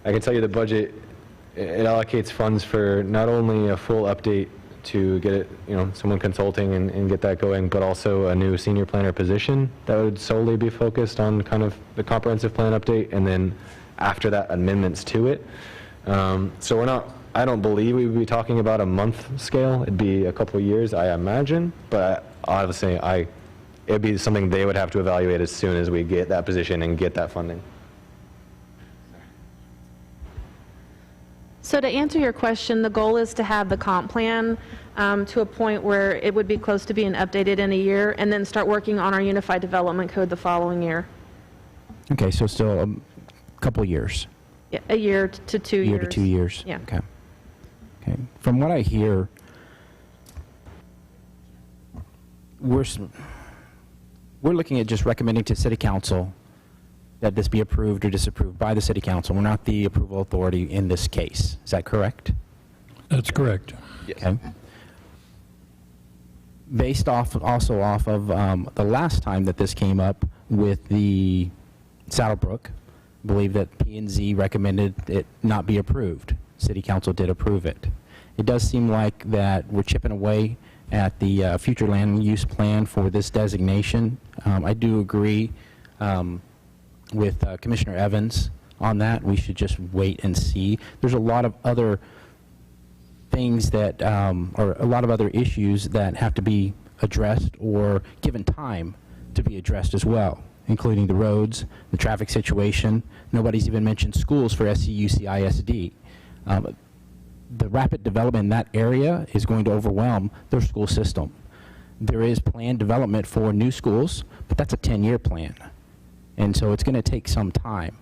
I can tell you the budget, it allocates funds for not only a full update to get it, someone consulting and get that going, but also a new senior planner position that would solely be focused on kind of the comprehensive plan update, and then after that, amendments to it. So I don't believe we would be talking about a month scale. It'd be a couple of years, I imagine, but obviously it'd be something they would have to evaluate as soon as we get that position and get that funding. So to answer your question, the goal is to have the comp plan to a point where it would be close to being updated in a year, and then start working on our Unified Development Code the following year. Okay, so still a couple years. Yeah, a year to 2 years. Year to 2 years. Yeah. Okay. Okay. From what I hear, we're looking at just recommending to City Council that this be approved or disapproved by the City Council. We're not the approval authority in this case. Is that correct? That's correct. Yes. Okay. Based also off of the last time that this came up with the Saddlebrook, I believe that P&Z recommended it not be approved. City Council did approve it. It does seem like that we're chipping away at the future land use plan for this designation. I do agree with Commissioner Evans on that. We should just wait and see. There's a lot of other things that, or a lot of other issues that have to be addressed or given time to be addressed as well, including the roads, the traffic situation. Nobody's even mentioned schools for SCUC-ISD. The rapid development in that area is going to overwhelm their school system. There is planned development for new schools, but that's a 10-year plan. And so it's going to take some time.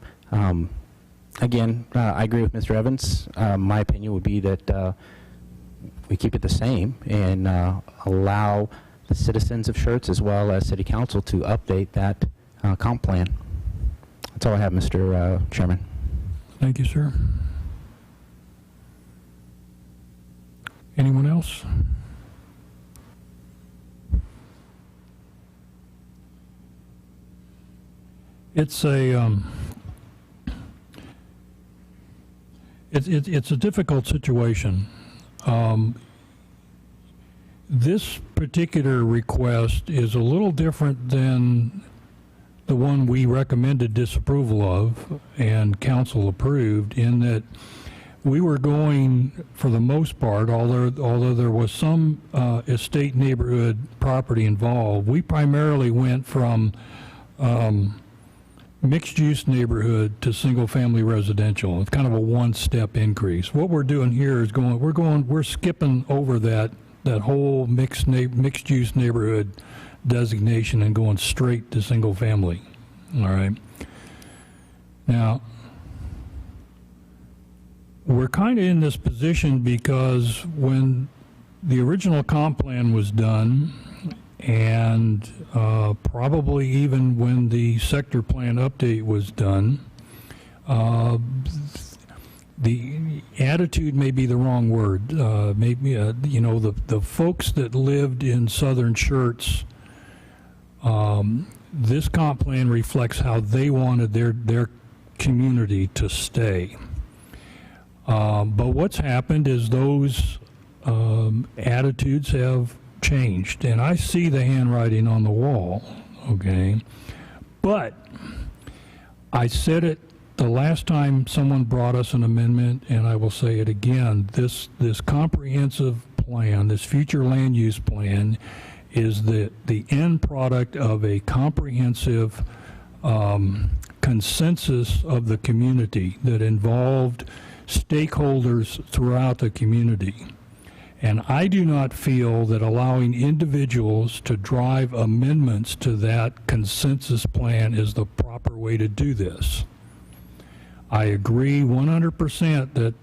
Again, I agree with Mr. Evans. My opinion would be that we keep it the same and allow the citizens of Schertz as well as City Council to update that comp plan. That's all I have, Mr. Chairman. Thank you, sir. Anyone else? It's a it's a difficult situation. This particular request is a little different than the one we recommended disapproval of and council approved, in that we were going, for the most part, although there was some estate neighborhood property involved, we primarily went from mixed-use neighborhood to single-family residential. It's kind of a one-step increase. What we're doing here is we're skipping over that whole mixed-use neighborhood designation and going straight to single-family. All right. Now, we're kind of in this position because when the original comp plan was done, and probably even when the sector plan update was done, the attitude may be the wrong word. Maybe, you know, the folks that lived in southern Schertz, this comp plan reflects how they wanted their community to stay. But what's happened is those attitudes have changed, and I see the handwriting on the wall, okay? But I said it the last time someone brought us an amendment, and I will say it again, this comprehensive plan, this future land use plan, is the end product of a comprehensive consensus of the community that involved stakeholders throughout the community. And I do not feel that allowing individuals to drive amendments to that consensus plan is the proper way to do this. I agree 100% that,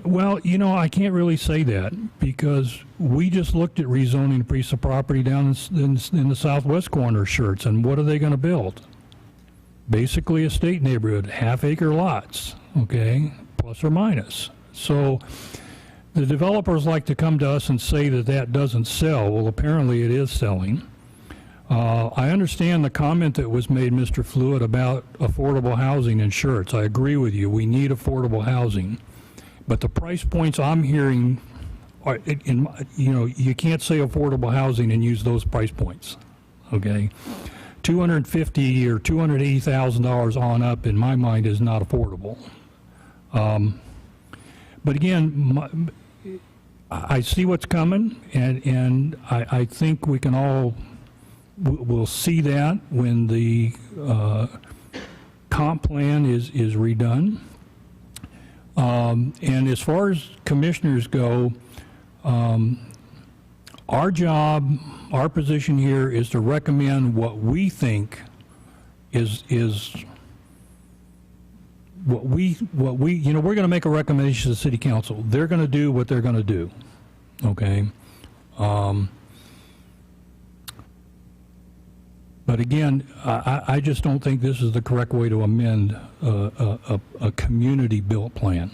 well, you know, I can't really say that because we just looked at rezoning a piece of property down in the southwest corner of Schertz, and what are they going to build? Basically a estate neighborhood, half-acre lots, okay, plus or minus. So the developers like to come to us and say that that doesn't sell. Well, apparently it is selling. I understand the comment that was made, Mr. Fluid, about affordable housing in Schertz. I agree with you. We need affordable housing. But the price points I'm hearing, are, you know, you can't say affordable housing and use those price points, okay? $250,000 or $280,000 on up, in my mind, is not affordable. But again, I see what's coming, and I think we can all, we'll see that when the comp plan is redone. And as far as commissioners go, our job, our position here is to recommend what we think is what we, you know, we're going to make a recommendation to the city council. They're going to do what they're going to do, okay? But again, I just don't think this is the correct way to amend a community-built plan.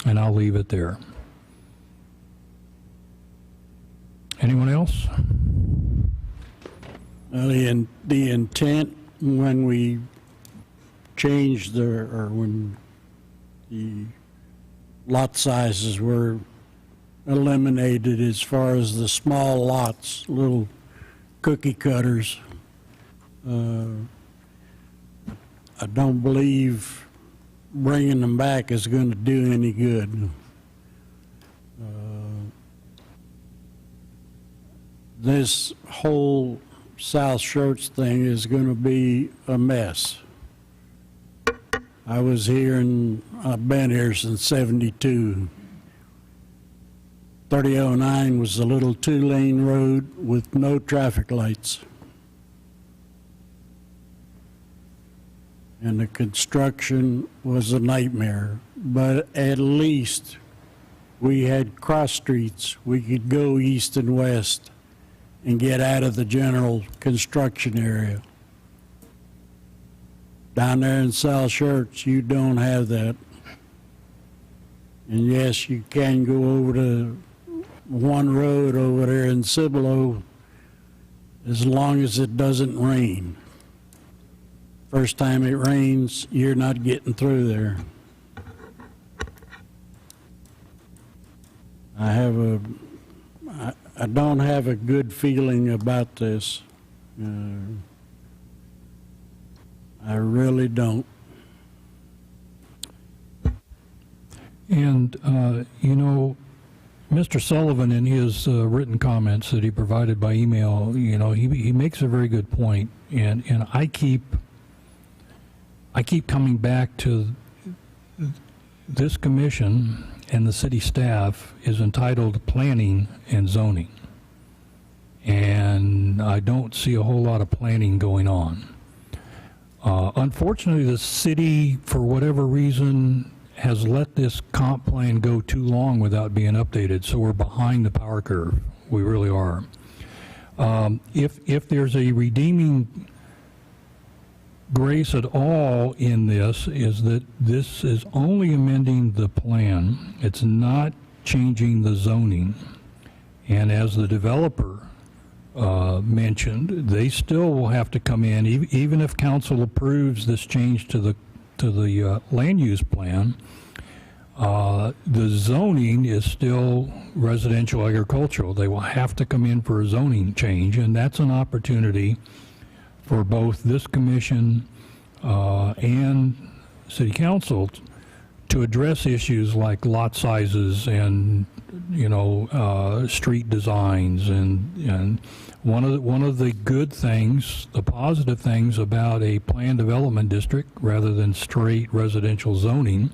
And I'll leave it there. Anyone else? The intent when we changed when the lot sizes were eliminated as far as the small lots, little cookie cutters, I don't believe bringing them back is going to do any good. This whole South Schertz thing is going to be a mess. I was here and I've been here since '72. 3009 was a little two-lane road with no traffic lights. And the construction was a nightmare, but at least we had cross streets. We could go east and west and get out of the general construction area. Down there in South Schertz, you don't have that. And yes, you can go over to one road over there in Cibolo as long as it doesn't rain. First time it rains, you're not getting through there. I don't have a good feeling about this. I really don't. And, you know, Mr. Sullivan, in his written comments that he provided by email, you know, he makes a very good point. And I keep coming back to this commission and the city staff is entitled to planning and zoning. And I don't see a whole lot of planning going on. Unfortunately, the city, for whatever reason, has let this comp plan go too long without being updated, so we're behind the power curve. We really are. If there's a redeeming grace at all in this, is that this is only amending the plan. It's not changing the zoning. And as the developer mentioned, they still will have to come in, even if council approves this change to the land use plan. The zoning is still residential agricultural. They will have to come in for a zoning change, and that's an opportunity for both this commission and city council to address issues like lot sizes and, you know, street designs. And one of the good things, the positive things about a planned development district rather than straight residential zoning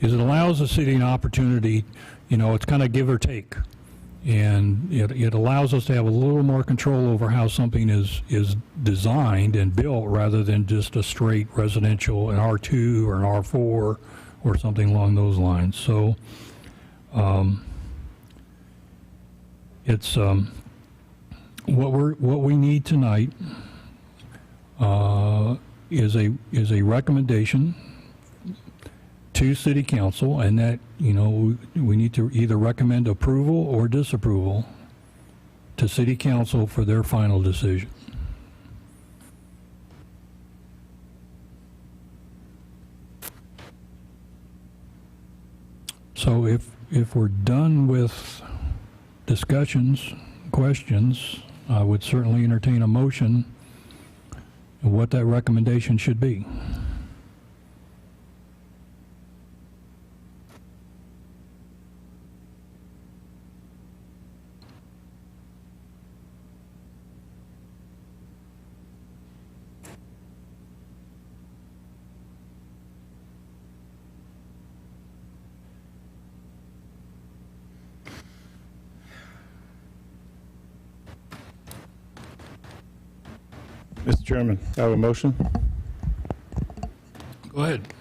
is it allows the city an opportunity, you know, it's kind of give or take. And it allows us to have a little more control over how something is designed and built rather than just a straight residential, an R2 or an R4 or something along those lines. So it's what we need tonight is a recommendation to City Council, and that, you know, we need to either recommend approval or disapproval to City Council for their final decision. So if we're done with discussions, questions, I would certainly entertain a motion of what that recommendation should be. Mr. Chairman, I have a motion. Go ahead.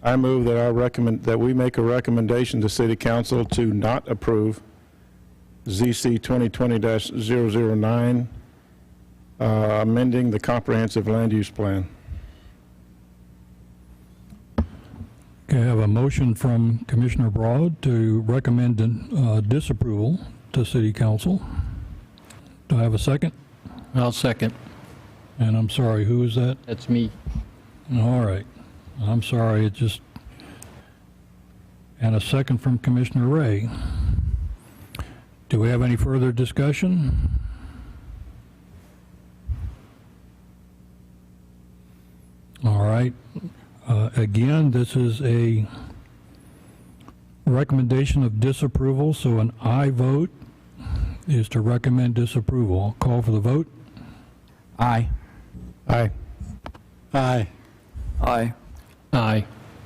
I move that we make a recommendation to City Council to not approve ZC 2020-009, amending the comprehensive land use plan. Okay, I have a motion from Commissioner Broad to recommend disapproval to City Council. Do I have a second? I'll second. And I'm sorry, who is that? That's me. All right. I'm sorry, it just... And a second from Commissioner Ray. Do we have any further discussion? All right. Again, this is a recommendation of disapproval, so an aye vote is to recommend disapproval. I'll call for the vote. Aye. Aye. Aye. Aye. Aye.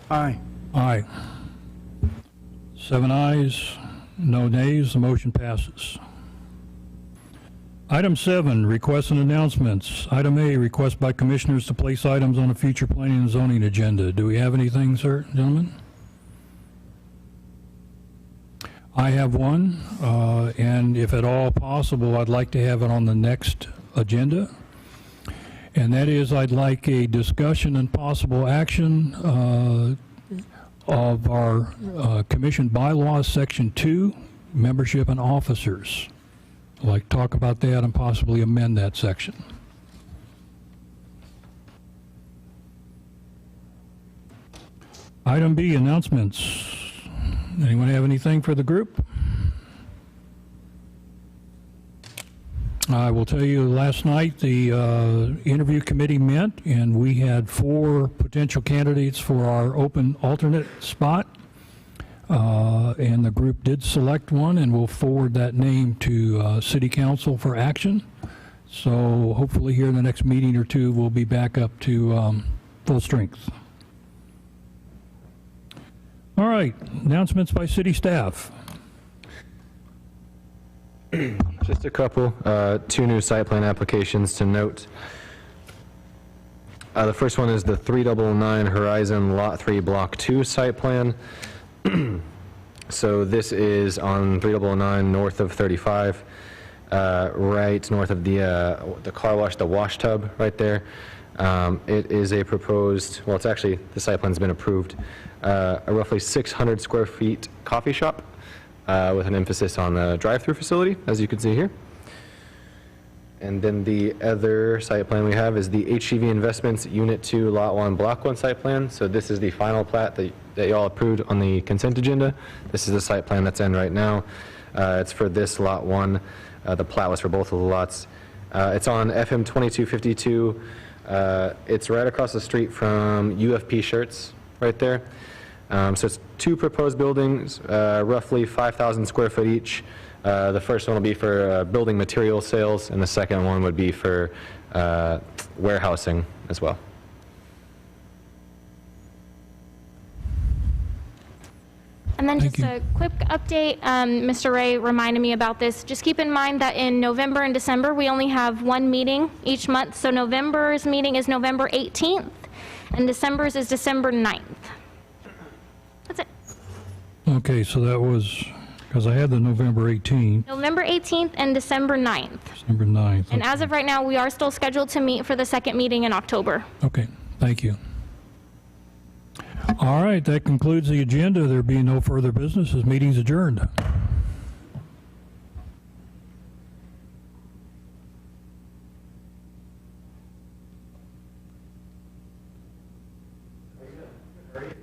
Aye. Aye. 7 ayes, no nays, the motion passes. Item 7, requests and announcements. Item A, request by commissioners to place items on a future planning and zoning agenda. Do we have anything, sir, gentlemen? I have one, and if at all possible, I'd like to have it on the next agenda. And that is, I'd like a discussion and possible action of our commission bylaws, Section 2, membership and officers. I'd like to talk about that and possibly amend that section. Item B, announcements. Anyone have anything for the group? I will tell you, last night, the interview committee met, and we had 4 potential candidates for our open alternate spot. And the group did select one, and we'll forward that name to City Council for action. So hopefully here in the next meeting or two, we'll be back up to full strength. All right, announcements by city staff. Just a couple, 2 new site plan applications to note. The first one is the 399 Horizon Lot 3 Block 2 site plan. So this is on 399 north of 35, right north of the car wash, the wash tub right there. It is a proposed, well, it's actually, the site plan's been approved, a roughly 600 square feet coffee shop with an emphasis on the drive-through facility, as you can see here. And then the other site plan we have is the HGV Investments Unit 2 Lot 1 Block 1 site plan. So this is the final plat that y'all approved on the consent agenda. This is the site plan that's in right now. It's for this Lot 1. The plat was for both of the lots. It's on FM 2252. It's right across the street from UFP Schertz, right there. So it's 2 proposed buildings, roughly 5,000 square foot each. The first one will be for building material sales, and the second one would be for warehousing as well. And then just a quick update, Mr. Ray reminded me about this. Just keep in mind that in November and December, we only have 1 meeting each month. So November's meeting is November 18th, and December's is December 9th. That's it. Okay, so that was, because I had the November 18th, November 18th and December 9th. December 9th. And as of right now, we are still scheduled to meet for the second meeting in October. Okay, thank you. All right, that concludes the agenda. There being no further business, this meeting's adjourned. Very good.